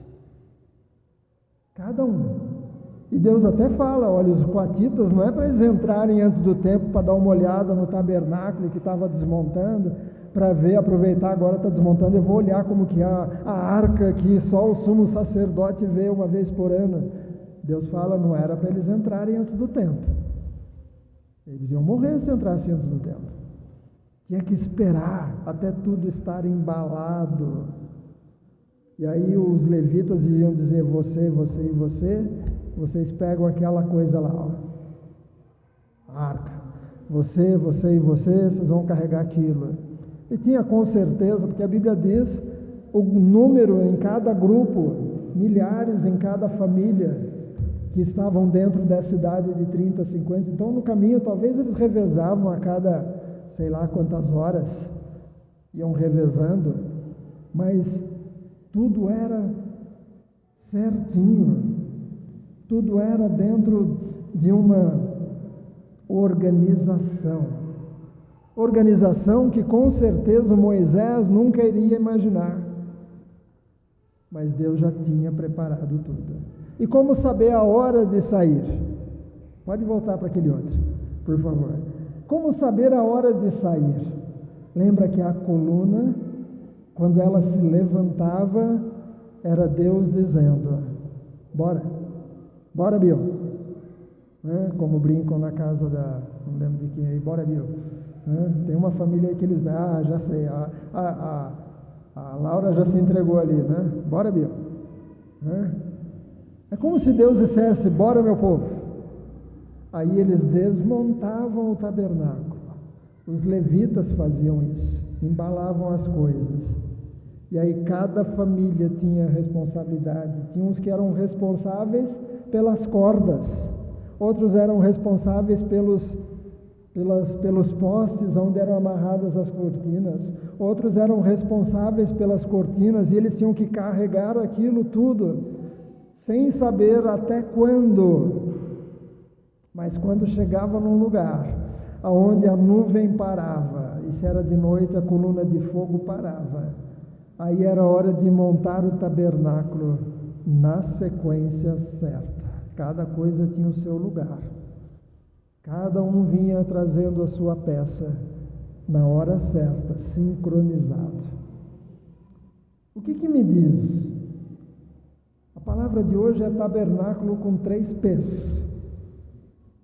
Cada um. E Deus até fala, olha, os coatitas não é para eles entrarem antes do tempo para dar uma olhada no tabernáculo que estava desmontando, para ver, aproveitar agora está desmontando, eu vou olhar como que a arca que só o sumo sacerdote vê uma vez por ano. Deus fala, não era para eles entrarem antes do tempo. Eles iam morrer se entrassem antes do tempo. Tinha que esperar até tudo estar embalado. E aí os levitas iam dizer, você e você, vocês pegam aquela coisa lá, ó, a arca. Você e você, vocês vão carregar aquilo. E tinha com certeza, porque a Bíblia diz o número em cada grupo, milhares em cada família, que estavam dentro dessa idade de 30, 50. Então no caminho talvez eles revezavam a cada, sei lá quantas horas, iam revezando, mas tudo era certinho, tudo era dentro de uma organização. Organização que com certeza Moisés nunca iria imaginar, mas Deus já tinha preparado tudo. E como saber a hora de sair? Pode voltar para aquele outro, por favor. Como saber a hora de sair? Lembra que a coluna, quando ela se levantava, era Deus dizendo, bora, bora, Bill. Como brincam na casa não lembro de quem aí, bora, Bill. Tem uma família aí que eles, já sei, a Laura já se entregou ali, né? Bora, Bill. É como se Deus dissesse, bora, meu povo. Aí eles desmontavam o tabernáculo. Os levitas faziam isso, embalavam as coisas. E aí cada família tinha responsabilidade. Tinha uns que eram responsáveis pelas cordas, outros eram responsáveis pelos postes onde eram amarradas as cortinas, outros eram responsáveis pelas cortinas e eles tinham que carregar aquilo tudo, sem saber até quando. Mas quando chegava num lugar onde a nuvem parava, e se era de noite a coluna de fogo parava, aí era hora de montar o tabernáculo na sequência certa. Cada coisa tinha o seu lugar. Cada um vinha trazendo a sua peça na hora certa, sincronizado. O que me diz? A palavra de hoje é tabernáculo com 3 P's.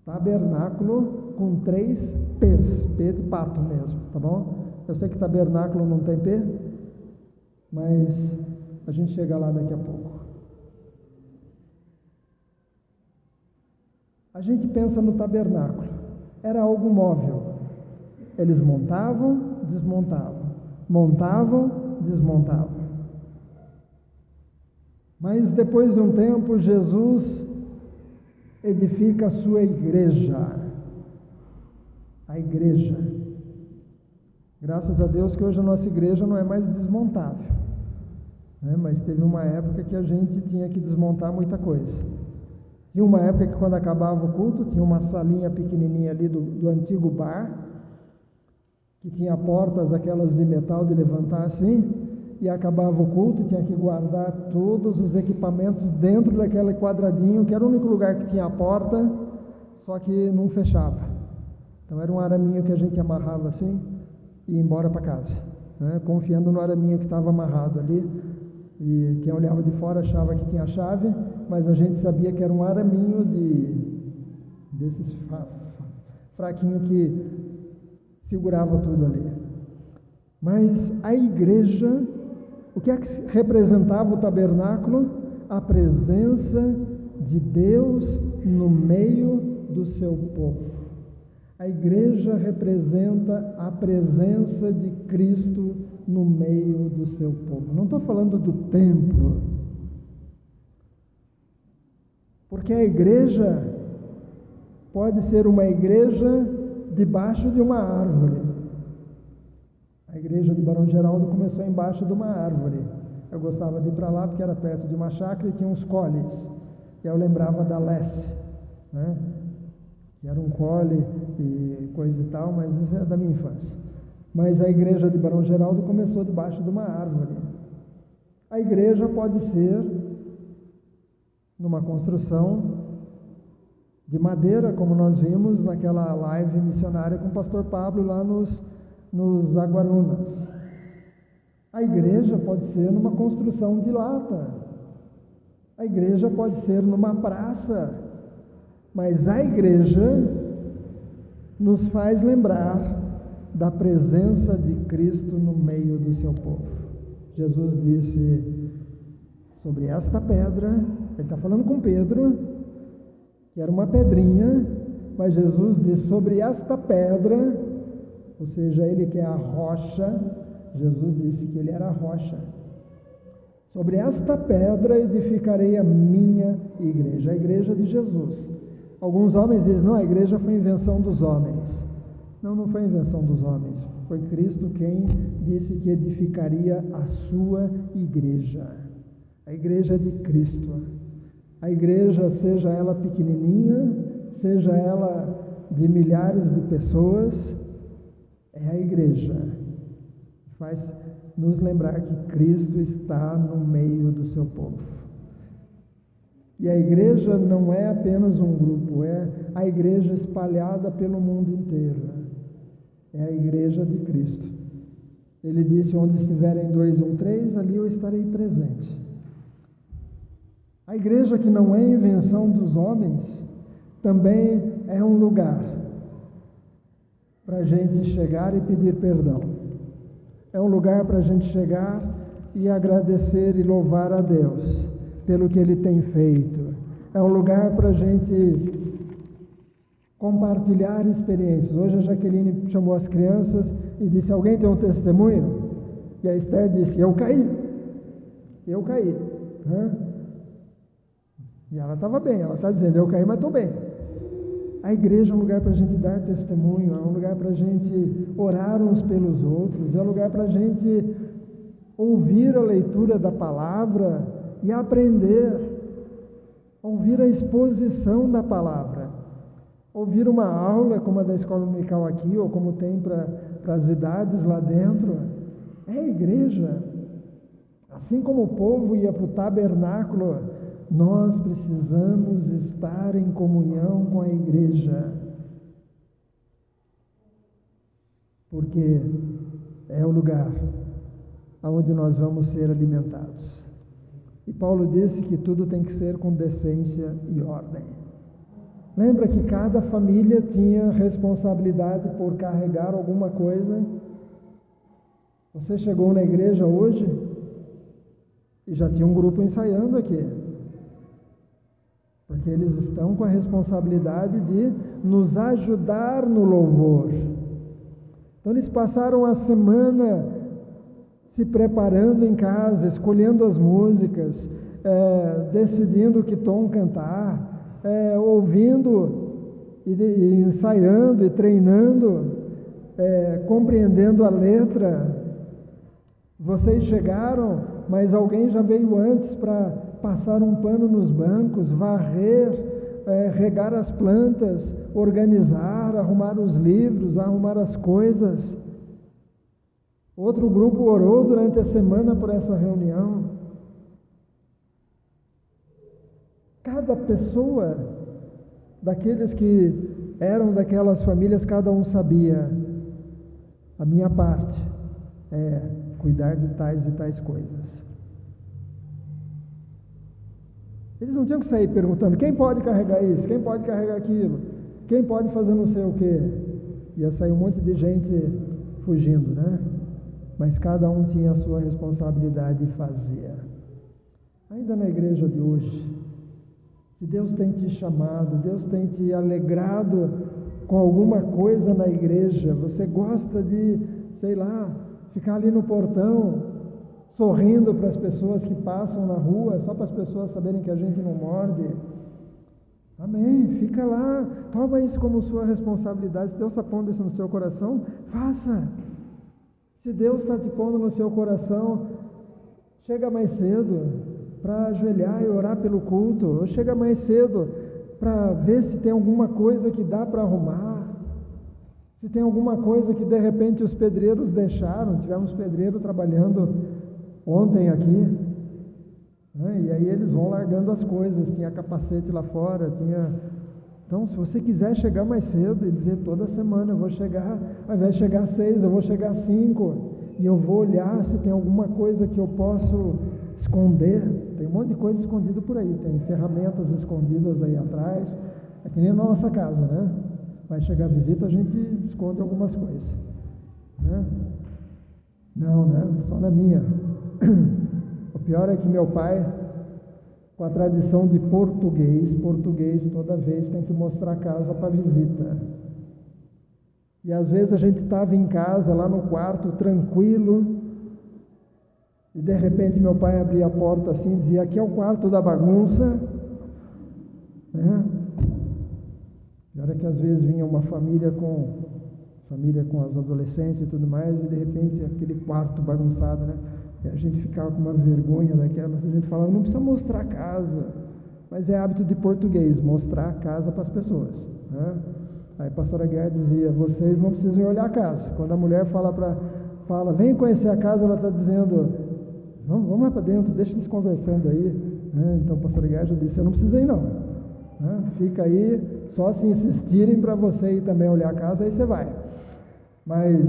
Tabernáculo com 3 P's. P de pato mesmo, tá bom? Eu sei que tabernáculo não tem P, mas a gente chega lá daqui a pouco. A gente pensa no tabernáculo, era algo móvel. Eles montavam, desmontavam, montavam, desmontavam. Mas depois de um tempo, Jesus edifica a sua igreja. A igreja. Graças a Deus que hoje a nossa igreja não é mais desmontável, né? Mas teve uma época que a gente tinha que desmontar muita coisa. Tinha uma época que quando acabava o culto, tinha uma salinha pequenininha ali do antigo bar, que tinha portas aquelas de metal de levantar assim, e acabava o culto e tinha que guardar todos os equipamentos dentro daquele quadradinho, que era o único lugar que tinha a porta, só que não fechava. Então era um araminho que a gente amarrava assim e ia embora para casa, né? Confiando no araminho que estava amarrado ali, e quem olhava de fora achava que tinha chave, mas a gente sabia que era um araminho desses fraquinho que segurava tudo ali. Mas a igreja, o que é que representava o tabernáculo? A presença de Deus no meio do seu povo. A igreja representa a presença de Cristo no meio do seu povo. Não estou falando do templo, porque a igreja pode ser uma igreja debaixo de uma árvore. A igreja de Barão Geraldo começou embaixo de uma árvore. Eu gostava de ir para lá porque era perto de uma chácara e tinha uns coles. E eu lembrava da Lesse, né? Que era um cole e coisa e tal, mas isso é da minha infância. Mas a igreja de Barão Geraldo começou debaixo de uma árvore. A igreja pode ser numa construção de madeira, como nós vimos naquela live missionária com o pastor Pablo lá nos Aguarunas. A igreja pode ser numa construção de lata. A igreja pode ser numa praça. Mas a igreja nos faz lembrar da presença de Cristo no meio do seu povo. Jesus disse sobre esta pedra, ele está falando com Pedro, que era uma pedrinha, mas Jesus disse sobre esta pedra, ou seja, ele que é a rocha, Jesus disse que ele era a rocha. Sobre esta pedra edificarei a minha igreja, a igreja de Jesus. Alguns homens dizem, não, a igreja foi invenção dos homens. Não, não foi invenção dos homens. Foi Cristo quem disse que edificaria a sua igreja. A igreja de Cristo. A igreja, seja ela pequenininha, seja ela de milhares de pessoas, é a igreja. Faz nos lembrar que Cristo está no meio do seu povo. E a igreja não é apenas um grupo, é a igreja espalhada pelo mundo inteiro. É a igreja de Cristo. Ele disse, onde estiverem 2 ou 3, ali eu estarei presente. A igreja que não é invenção dos homens, também é um lugar para a gente chegar e pedir perdão. É um lugar para a gente chegar e agradecer e louvar a Deus pelo que Ele tem feito. É um lugar para a gente compartilhar experiências. Hoje a Jaqueline chamou as crianças e disse, alguém tem um testemunho? E a Esther disse, eu caí. E ela estava bem, ela está dizendo, eu caí, mas estou bem. A igreja é um lugar para a gente dar testemunho, é um lugar para a gente orar uns pelos outros, é um lugar para a gente ouvir a leitura da palavra e aprender, ouvir a exposição da palavra, ouvir uma aula como a da escola dominical aqui, ou como tem para as idades lá dentro. É a igreja. Assim como o povo ia para o tabernáculo, nós precisamos estar em comunhão com a igreja, porque é o lugar onde nós vamos ser alimentados. E Paulo disse que tudo tem que ser com decência e ordem. Lembra que cada família tinha responsabilidade por carregar alguma coisa? Você chegou na igreja hoje e já tinha um grupo ensaiando aqui, porque eles estão com a responsabilidade de nos ajudar no louvor. Então eles passaram a semana se preparando em casa, escolhendo as músicas, decidindo que tom cantar, ouvindo e ensaiando e treinando, compreendendo a letra. Vocês chegaram, mas alguém já veio antes para passar um pano nos bancos, varrer, regar as plantas, organizar, arrumar os livros, arrumar as coisas. Outro grupo orou durante a semana por essa reunião. Cada pessoa, daqueles que eram daquelas famílias, cada um sabia: a minha parte é cuidar de tais e tais coisas. Eles não tinham que sair perguntando: quem pode carregar isso? Quem pode carregar aquilo? Quem pode fazer não sei o quê? Ia sair um monte de gente fugindo, né? Mas cada um tinha a sua responsabilidade e fazia. Ainda na igreja de hoje, se Deus tem te chamado, Deus tem te alegrado com alguma coisa na igreja, você gosta de, sei lá, ficar ali no portão, sorrindo para as pessoas que passam na rua, só para as pessoas saberem que a gente não morde. Amém, fica lá, toma isso como sua responsabilidade. Se Deus está pondo isso no seu coração, faça. Se Deus está te pondo no seu coração, chega mais cedo para ajoelhar e orar pelo culto, ou chega mais cedo para ver se tem alguma coisa que dá para arrumar, se tem alguma coisa que de repente os pedreiros deixaram. Tivemos pedreiro trabalhando ontem aqui, né? E aí eles vão largando as coisas, tinha capacete lá fora, Então, se você quiser chegar mais cedo e dizer: toda semana eu vou chegar, ao invés de chegar às 6, eu vou chegar às 5, e eu vou olhar se tem alguma coisa que eu posso esconder. Tem um monte de coisa escondida por aí, tem ferramentas escondidas aí atrás, é que nem na nossa casa, né? Vai chegar a visita, a gente esconde algumas coisas, né? Não, né? Só na minha. O pior é que meu pai, com a tradição de português toda vez tem que mostrar a casa para visita. E às vezes a gente estava em casa, lá no quarto, tranquilo, e de repente meu pai abria a porta assim e dizia: aqui é o quarto da bagunça, né? E olha que às vezes vinha uma família com as adolescentes e tudo mais, e de repente aquele quarto bagunçado, né? E a gente ficava com uma vergonha daquela, mas a gente falava: não precisa mostrar a casa. Mas é hábito de português, mostrar a casa para as pessoas, né? Aí a pastora Guerra dizia: vocês não precisam olhar a casa. Quando a mulher fala, vem conhecer a casa, ela está dizendo: vamos lá para dentro, deixa eles conversando aí, né? Então a pastora Guerra já disse: você não precisa ir não, né? Fica aí, só se insistirem para você ir também olhar a casa, aí você vai. Mas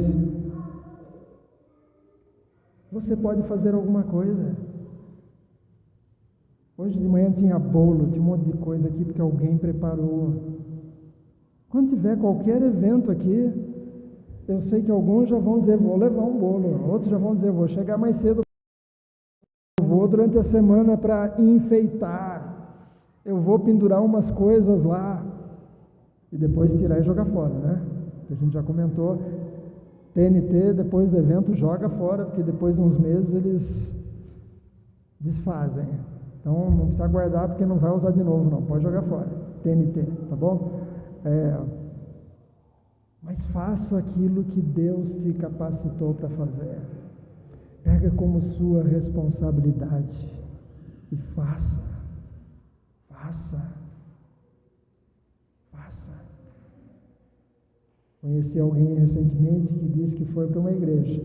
você pode fazer alguma coisa. Hoje de manhã tinha bolo, tinha um monte de coisa aqui porque alguém preparou. Quando tiver qualquer evento aqui, eu sei que alguns já vão dizer: vou levar um bolo. Outros já vão dizer: vou chegar mais cedo. Eu vou durante a semana para enfeitar. Eu vou pendurar umas coisas lá. E depois tirar e jogar fora, né? A gente já comentou. TNT, depois do evento, joga fora, porque depois de uns meses eles desfazem. Então não precisa guardar, porque não vai usar de novo, não. Pode jogar fora. TNT, tá bom? Mas faça aquilo que Deus te capacitou para fazer. Pega como sua responsabilidade e faça. Conheci alguém recentemente que disse que foi para uma igreja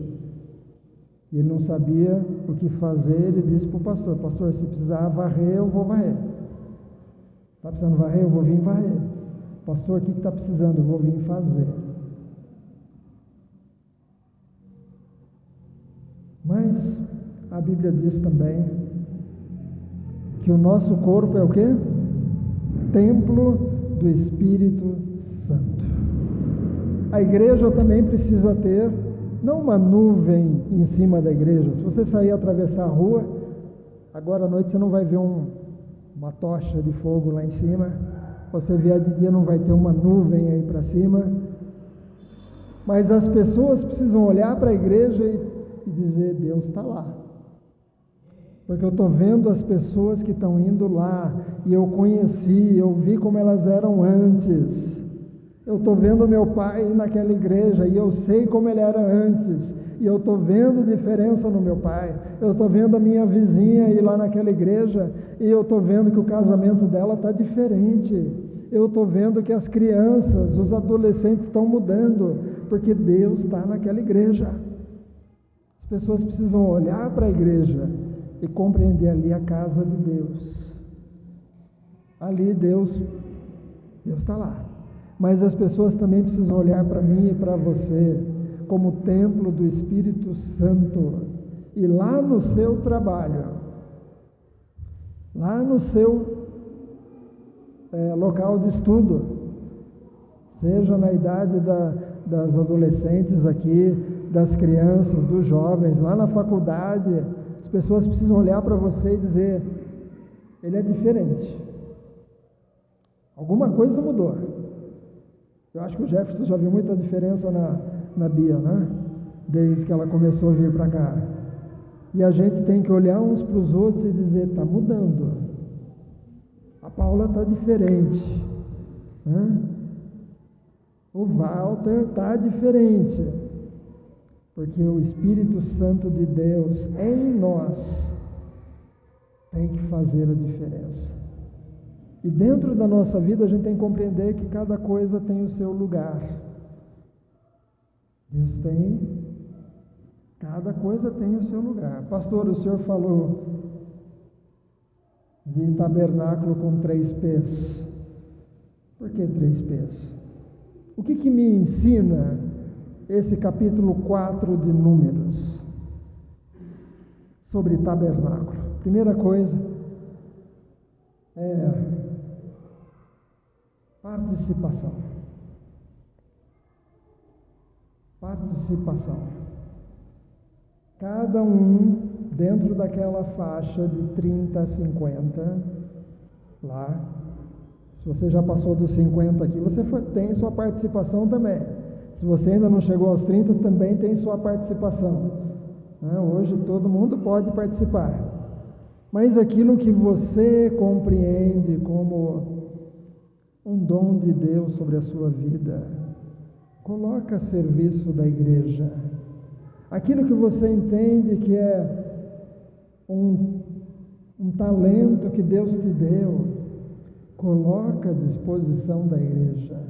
e ele não sabia o que fazer. Ele disse para o pastor: pastor, se precisar varrer, eu vou varrer. Está precisando varrer? Eu vou vir varrer. Pastor, o que está precisando? Eu vou vir fazer. Mas a Bíblia diz também que o nosso corpo é o quê? Templo do Espírito Santo. A igreja também precisa ter, não uma nuvem em cima da igreja. Se você sair atravessar a rua, agora à noite você não vai ver uma tocha de fogo lá em cima. Você vier de dia, não vai ter uma nuvem aí para cima. Mas as pessoas precisam olhar para a igreja e dizer: Deus está lá. Porque eu estou vendo as pessoas que estão indo lá, e eu conheci, eu vi como elas eram antes. Eu estou vendo meu pai naquela igreja, e eu sei como ele era antes, e eu estou vendo diferença no meu pai. Eu estou vendo a minha vizinha ir lá naquela igreja, e eu estou vendo que o casamento dela está diferente. Eu estou vendo que as crianças, os adolescentes estão mudando, porque Deus está naquela igreja. As pessoas precisam olhar para a igreja e compreender ali a casa de Deus. Ali Deus está lá. Mas as pessoas também precisam olhar para mim e para você como templo do Espírito Santo. E lá no seu trabalho, lá no seu local de estudo, seja na idade das adolescentes aqui, das crianças, dos jovens, lá na faculdade, as pessoas precisam olhar para você e dizer: ele é diferente. Alguma coisa mudou. Eu acho que o Jefferson já viu muita diferença na Bia, né? Desde que ela começou a vir para cá. E a gente tem que olhar uns para os outros e dizer: está mudando. A Paula está diferente. Né? O Walter está diferente. Porque o Espírito Santo de Deus em nós tem que fazer a diferença. E dentro da nossa vida a gente tem que compreender que cada coisa tem o seu lugar. Deus tem, cada coisa tem o seu lugar. Pastor, o senhor falou de tabernáculo com 3 pés. Por que 3 pés? O que me ensina esse capítulo 4 de Números sobre tabernáculo? Primeira coisa é participação. Participação. Cada um dentro daquela faixa de 30 a 50, lá, se você já passou dos 50 aqui, você tem sua participação também. Se você ainda não chegou aos 30, também tem sua participação. Hoje todo mundo pode participar. Mas aquilo que você compreende como um dom de Deus sobre a sua vida, coloca a serviço da igreja. Aquilo que você entende que é um talento que Deus te deu, coloca à disposição da igreja.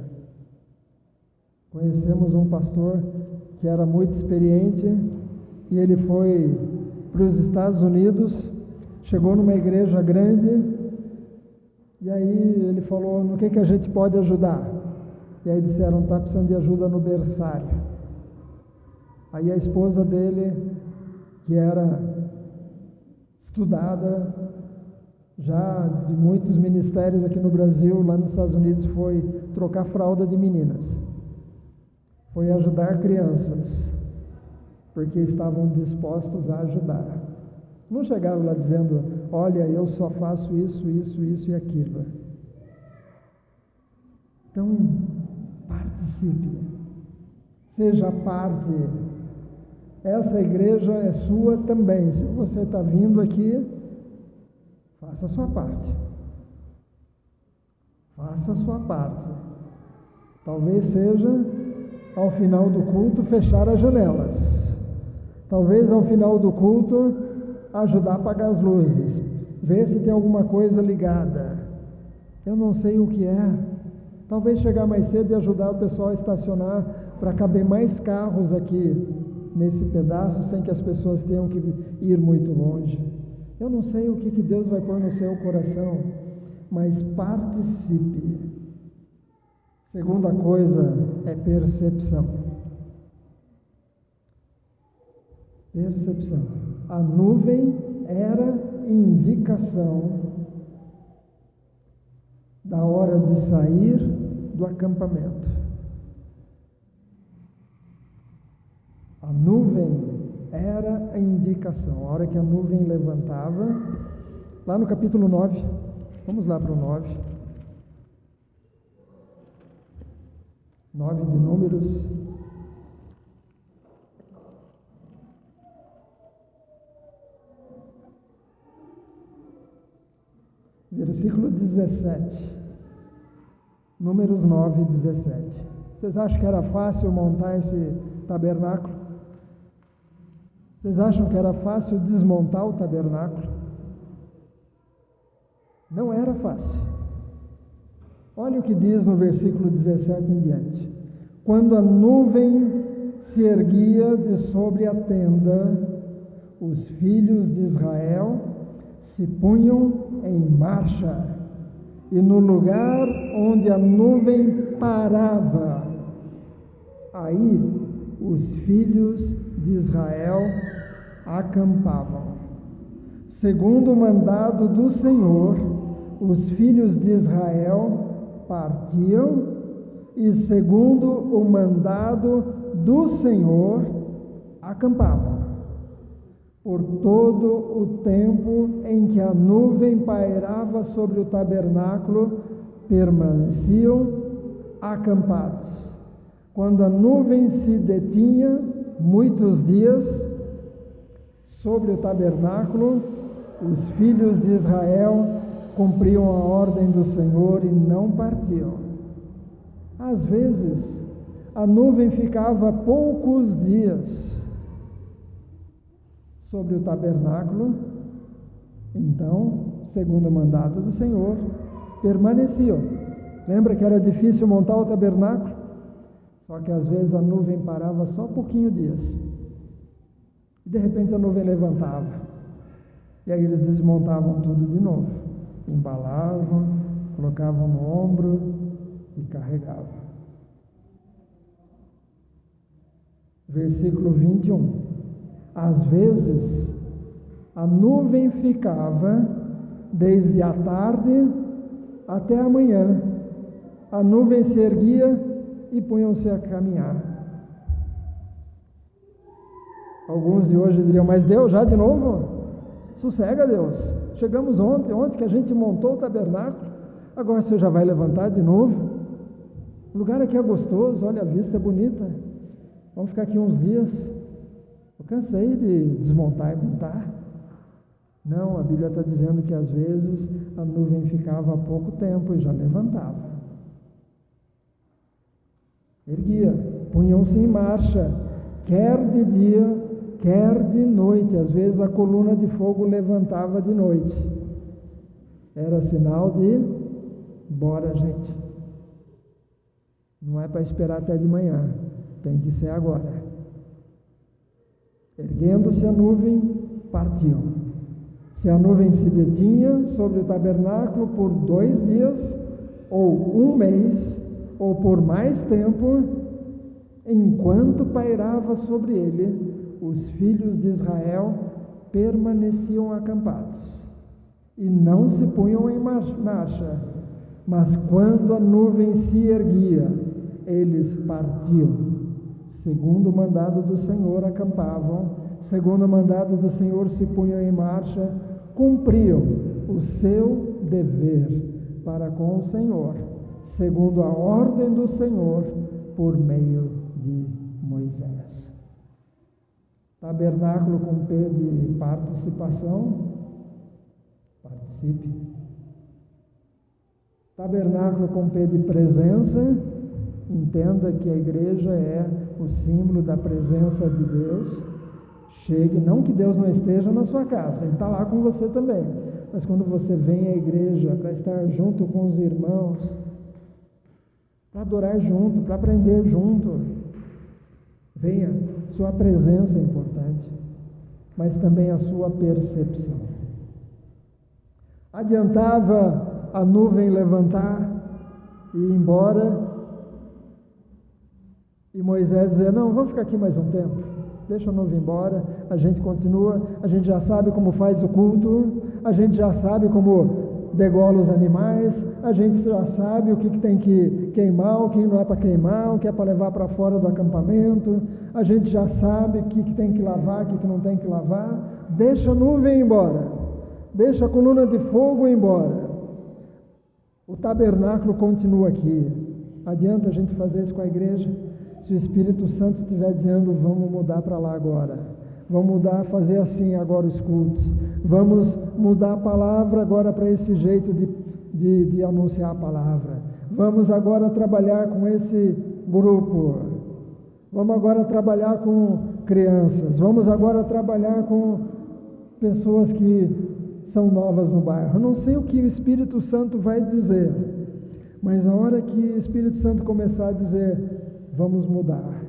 Conhecemos um pastor que era muito experiente e ele foi para os Estados Unidos, chegou numa igreja grande e aí ele falou: no que a gente pode ajudar? E aí disseram: está precisando de ajuda no berçário. Aí a esposa dele, que era estudada já de muitos ministérios aqui no Brasil, lá nos Estados Unidos, foi trocar fralda de meninas. Foi ajudar crianças, porque estavam dispostos a ajudar. Não chegaram lá dizendo: olha, eu só faço isso, isso, isso e aquilo. Então, participe, seja parte. Essa igreja é sua também. Se você está vindo aqui, faça a sua parte. Faça a sua parte. Talvez seja, ao final do culto, fechar as janelas. Talvez, ao final do culto, ajudar a apagar as luzes. Ver se tem alguma coisa ligada. Eu não sei o que é. Talvez chegar mais cedo e ajudar o pessoal a estacionar para caber mais carros aqui nesse pedaço, sem que as pessoas tenham que ir muito longe. Eu não sei o que Deus vai pôr no seu coração, mas participe. Segunda coisa é percepção. Percepção. A nuvem era indicação da hora de sair do acampamento. A nuvem era a indicação. A hora que a nuvem levantava, lá no capítulo 9, vamos lá para o 9. 9 de Números. Versículo 17. Números 9, 17. Vocês acham que era fácil montar esse tabernáculo? Vocês acham que era fácil desmontar o tabernáculo? Não era fácil. Olha o que diz no versículo 17 em diante. Quando a nuvem se erguia de sobre a tenda, os filhos de Israel se punham em marcha, e no lugar onde a nuvem parava, aí os filhos de Israel acampavam. Segundo o mandado do Senhor, os filhos de Israel partiam, e segundo o mandado do Senhor, acampavam. Por todo o tempo em que a nuvem pairava sobre o tabernáculo, permaneciam acampados. Quando a nuvem se detinha muitos dias sobre o tabernáculo, os filhos de Israel cumpriam a ordem do Senhor e não partiam. Às vezes, a nuvem ficava poucos dias sobre o tabernáculo, então, segundo o mandato do Senhor, permaneciam. Lembra que era difícil montar o tabernáculo? Só que às vezes a nuvem parava só pouquinho dias. E de repente a nuvem levantava. E aí eles desmontavam tudo de novo. Embalavam, colocavam no ombro e carregavam. Versículo 21. Às vezes, a nuvem ficava desde a tarde até a manhã. A nuvem se erguia e punham-se a caminhar. Alguns de hoje diriam, mas Deus já de novo? Sossega, Deus. Chegamos ontem que a gente montou o tabernáculo, agora você já vai levantar de novo? O lugar aqui é gostoso, olha, a vista é bonita. Vamos ficar aqui uns dias. Eu cansei de desmontar e montar. Não, a Bíblia está dizendo que às vezes a nuvem ficava há pouco tempo e já levantava. Erguia, punham-se em marcha, quer de dia, quer de noite. Às vezes a coluna de fogo levantava de noite. Era sinal de, bora gente. Não é para esperar até de manhã, tem que ser agora. Erguendo-se a nuvem, partiam. Se a nuvem se detinha sobre o tabernáculo por 2 dias, ou 1 mês, ou por mais tempo, enquanto pairava sobre ele, os filhos de Israel permaneciam acampados, e não se punham em marcha, mas quando a nuvem se erguia, eles partiam. Segundo o mandado do Senhor, acampavam. Segundo o mandado do Senhor, se punham em marcha, cumpriam o seu dever para com o Senhor, segundo a ordem do Senhor, por meio de Moisés. Tabernáculo com P de participação. Participe. Tabernáculo com P de presença. Entenda que a igreja é o símbolo da presença de Deus. Chegue, não que Deus não esteja na sua casa, Ele está lá com você também. Mas quando você vem à igreja para estar junto com os irmãos, para adorar junto, para aprender junto, venha, sua presença é importante, mas também a sua percepção. Adiantava a nuvem levantar e ir embora, e Moisés dizia, não, vamos ficar aqui mais um tempo, deixa a nuvem embora, a gente continua, a gente já sabe como faz o culto, a gente já sabe como degola os animais, a gente já sabe o que tem que queimar, o que não é para queimar, o que é para levar para fora do acampamento, a gente já sabe o que tem que lavar, o que não tem que lavar, deixa a nuvem embora, deixa a coluna de fogo embora. O tabernáculo continua aqui. Adianta a gente fazer isso com a igreja? Se o Espírito Santo estiver dizendo, vamos mudar para lá agora, vamos mudar, fazer assim agora os cultos, vamos mudar a palavra agora para esse jeito de anunciar a palavra, vamos agora trabalhar com esse grupo, vamos agora trabalhar com crianças, vamos agora trabalhar com pessoas que são novas no bairro. Eu não sei o que o Espírito Santo vai dizer, mas a hora que o Espírito Santo começar a dizer, vamos mudar,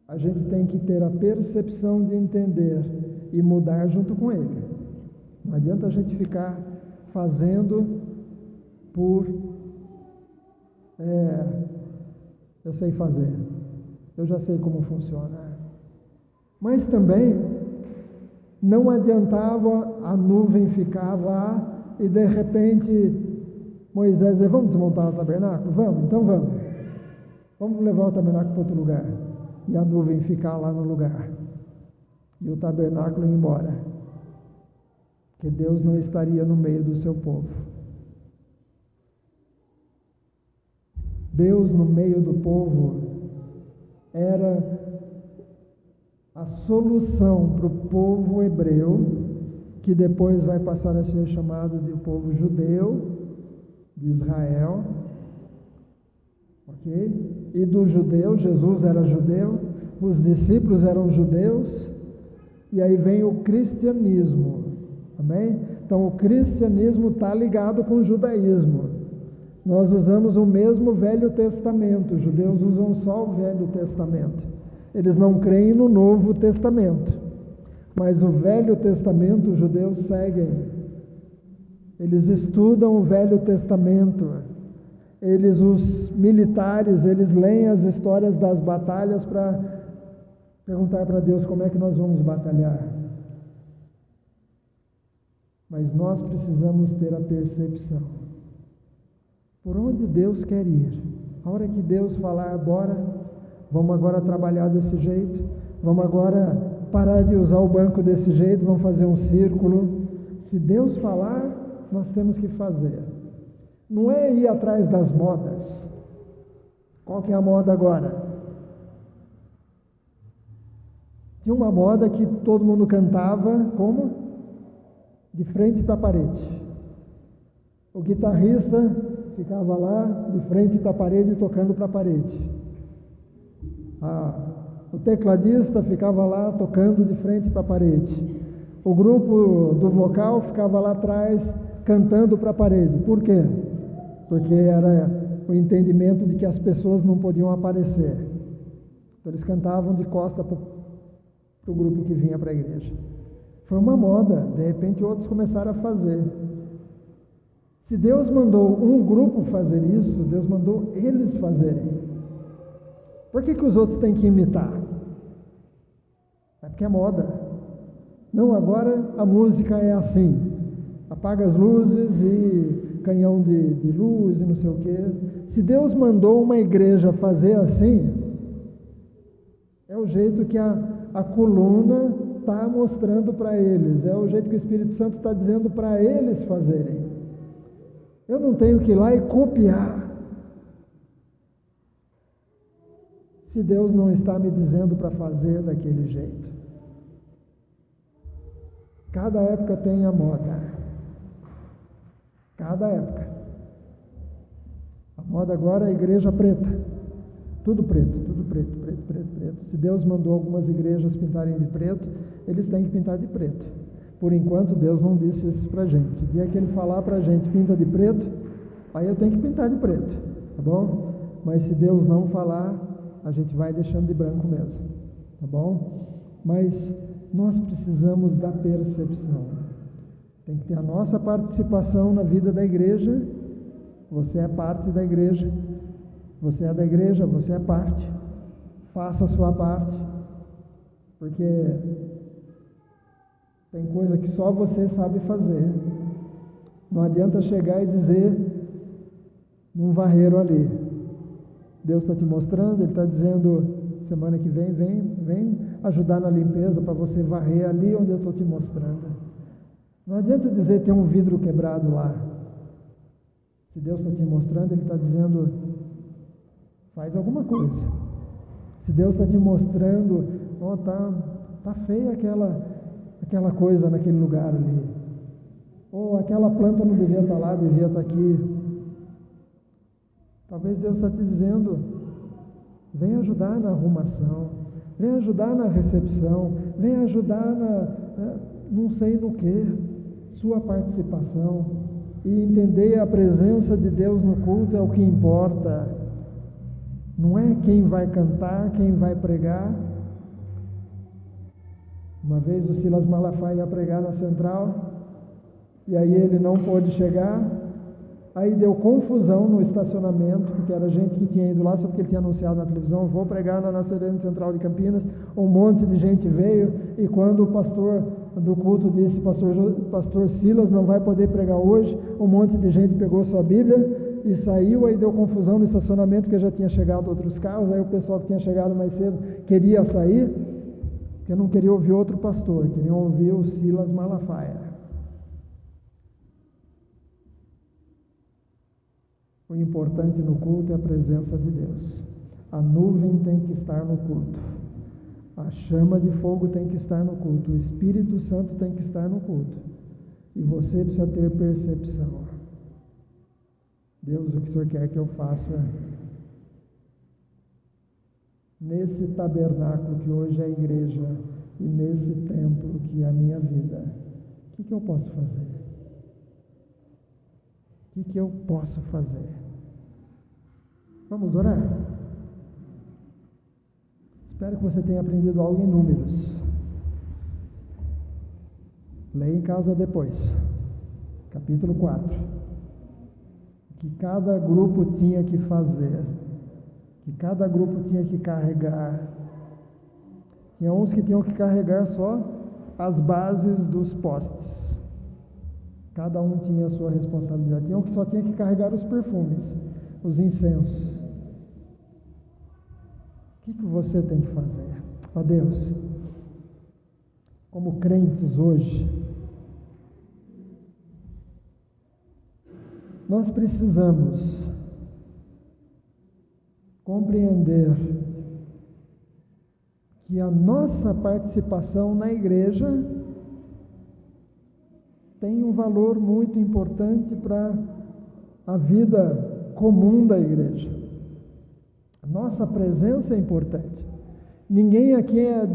A gente tem que ter a percepção de entender e mudar junto com Ele. Não adianta a gente ficar fazendo por... eu sei fazer, eu já sei como funciona. Mas também não adiantava a nuvem ficar lá e de repente Moisés dizer, vamos desmontar o tabernáculo? Vamos, então vamos. Vamos levar o tabernáculo para outro lugar. E a nuvem ficar lá no lugar. E o tabernáculo ir embora. Porque Deus não estaria no meio do seu povo. Deus no meio do povo era a solução para o povo hebreu, que depois vai passar a ser chamado de povo judeu, de Israel, ok? E do judeu, Jesus era judeu, os discípulos eram judeus, e aí vem o cristianismo, amém? Então o cristianismo está ligado com o judaísmo. Nós usamos o mesmo Velho Testamento, os judeus usam só o Velho Testamento. Eles não creem no Novo Testamento, mas o Velho Testamento os judeus seguem. Eles estudam o Velho Testamento. Os militares, eles leem as histórias das batalhas para perguntar para Deus como é que nós vamos batalhar. Mas nós precisamos ter a percepção. Por onde Deus quer ir? A hora que Deus falar, bora, vamos agora trabalhar desse jeito, vamos agora parar de usar o banco desse jeito, vamos fazer um círculo. Se Deus falar, nós temos que fazer. Não é ir atrás das modas. Qual que é a moda agora? Tinha uma moda que todo mundo cantava, como? De frente para a parede. O guitarrista ficava lá, de frente para a parede, tocando para a parede. O tecladista ficava lá, tocando de frente para a parede. O grupo do vocal ficava lá atrás, cantando para a parede. Por quê? Porque era o entendimento de que as pessoas não podiam aparecer. Então eles cantavam de costa para o grupo que vinha para a igreja. Foi uma moda, de repente outros começaram a fazer. Se Deus mandou um grupo fazer isso, Deus mandou eles fazerem. Por que os outros têm que imitar? É porque é moda. Não, agora a música é assim. Apaga as luzes e canhão de luz e não sei o quê. Se Deus mandou uma igreja fazer assim, é o jeito que a coluna está mostrando para eles. É o jeito que o Espírito Santo está dizendo para eles fazerem. Eu não tenho que ir lá e copiar. Se Deus não está me dizendo para fazer daquele jeito. Cada época tem a moda. Cada época. A moda agora é a igreja preta. Tudo preto, tudo preto, preto, preto, preto. Se Deus mandou algumas igrejas pintarem de preto, eles têm que pintar de preto. Por enquanto, Deus não disse isso pra gente. O dia que Ele falar pra gente, pinta de preto, aí eu tenho que pintar de preto, tá bom? Mas se Deus não falar, a gente vai deixando de branco mesmo, tá bom? Mas nós precisamos da percepção. Tem que ter a nossa participação na vida da igreja. Você é parte da igreja. Você é da igreja, você é parte. Faça a sua parte. Porque tem coisa que só você sabe fazer. Não adianta chegar e dizer num varreiro ali. Deus está te mostrando, Ele está dizendo, semana que vem ajudar na limpeza para você varrer ali onde eu estou te mostrando. Não adianta dizer tem um vidro quebrado lá. Se Deus está te mostrando, Ele está dizendo, faz alguma coisa. Se Deus está te mostrando, tá feia aquela coisa naquele lugar ali. Ou aquela planta não devia estar lá, devia estar aqui. Talvez Deus está te dizendo, vem ajudar na arrumação, vem ajudar na recepção, vem ajudar não sei no que, sua participação. E entender a presença de Deus no culto é o que importa. Não é quem vai cantar, quem vai pregar, Uma vez o Silas Malafaia ia pregar na central, e aí ele não pôde chegar, aí deu confusão no estacionamento, porque era gente que tinha ido lá só porque ele tinha anunciado na televisão: vou pregar na Nazareno Central de Campinas. Um monte de gente veio, e quando o pastor do culto disse: pastor Silas não vai poder pregar hoje, um monte de gente pegou sua Bíblia e saiu. Aí deu confusão no estacionamento, porque já tinha chegado outros carros, aí o pessoal que tinha chegado mais cedo queria sair, porque não queria ouvir outro pastor, queriam ouvir o Silas Malafaia. O importante no culto é a presença de Deus. A nuvem tem que estar no culto, a chama de fogo tem que estar no culto, o Espírito Santo tem que estar no culto, e você precisa ter percepção. Deus, o que o Senhor quer que eu faça nesse tabernáculo que hoje é a igreja, e nesse templo que é a minha vida? O que eu posso fazer? O que eu posso fazer? Vamos orar? Espero que você tenha aprendido algo em Números. Leia em casa depois. Capítulo 4. O que cada grupo tinha que fazer, que cada grupo tinha que carregar. Tinha uns que tinham que carregar só as bases dos postes. Cada um tinha a sua responsabilidade. Tinha um que só tinha que carregar os perfumes, os incensos. O que você tem que fazer? Ó Deus, como crentes hoje, nós precisamos compreender que a nossa participação na igreja tem um valor muito importante para a vida comum da igreja. A nossa presença é importante. Ninguém aqui é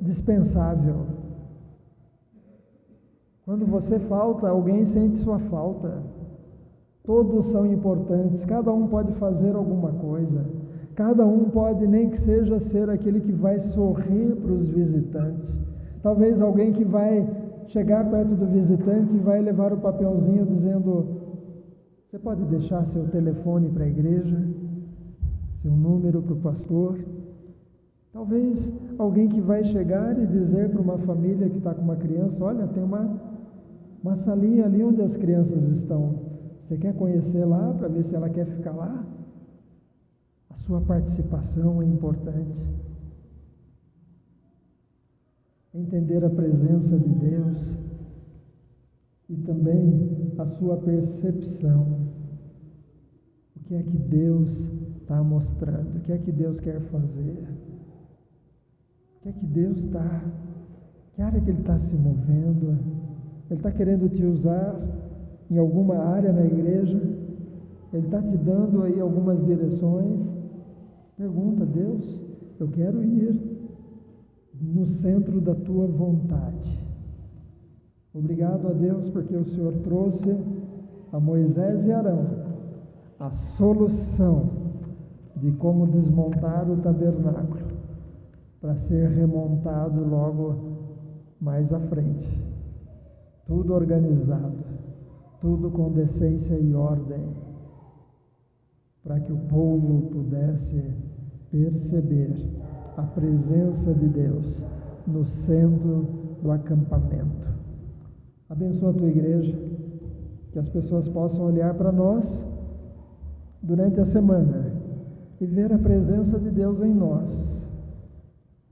dispensável. Quando você falta, alguém sente sua falta. Todos são importantes, cada um pode fazer alguma coisa. Cada um pode, nem que seja, ser aquele que vai sorrir para os visitantes. Talvez alguém que vai chegar perto do visitante e vai levar o papelzinho dizendo: você pode deixar seu telefone para a igreja, seu número para o pastor. Talvez alguém que vai chegar e dizer para uma família que está com uma criança: olha, tem uma salinha ali onde as crianças estão, você quer conhecer lá para ver se ela quer ficar lá? A sua participação é importante. Entender a presença de Deus e também a sua percepção. O que é que Deus está mostrando? O que é que Deus quer fazer? O que é que Deus está? Que área que Ele está se movendo? Ele está querendo te usar em alguma área na igreja? Ele está te dando aí algumas direções? Pergunta: Deus, eu quero ir no centro da tua vontade. Obrigado a Deus porque o Senhor trouxe a Moisés e Arão a solução de como desmontar o tabernáculo para ser remontado logo mais à frente. Tudo organizado, tudo com decência e ordem, para que o povo pudesse perceber a presença de Deus no centro do acampamento. Abençoa a tua igreja, que as pessoas possam olhar para nós durante a semana e ver a presença de Deus em nós,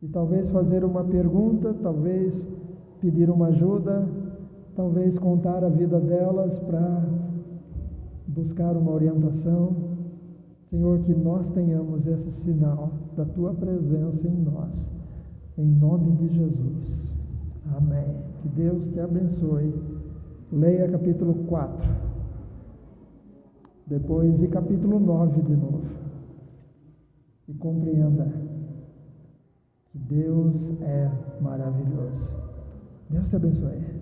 e talvez fazer uma pergunta, talvez pedir uma ajuda, talvez contar a vida delas para buscar uma orientação. Senhor, que nós tenhamos esse sinal da tua presença em nós, em nome de Jesus. Amém. Que Deus te abençoe. Leia capítulo 4, depois de capítulo 9 de novo, e compreenda que Deus é maravilhoso. Deus te abençoe.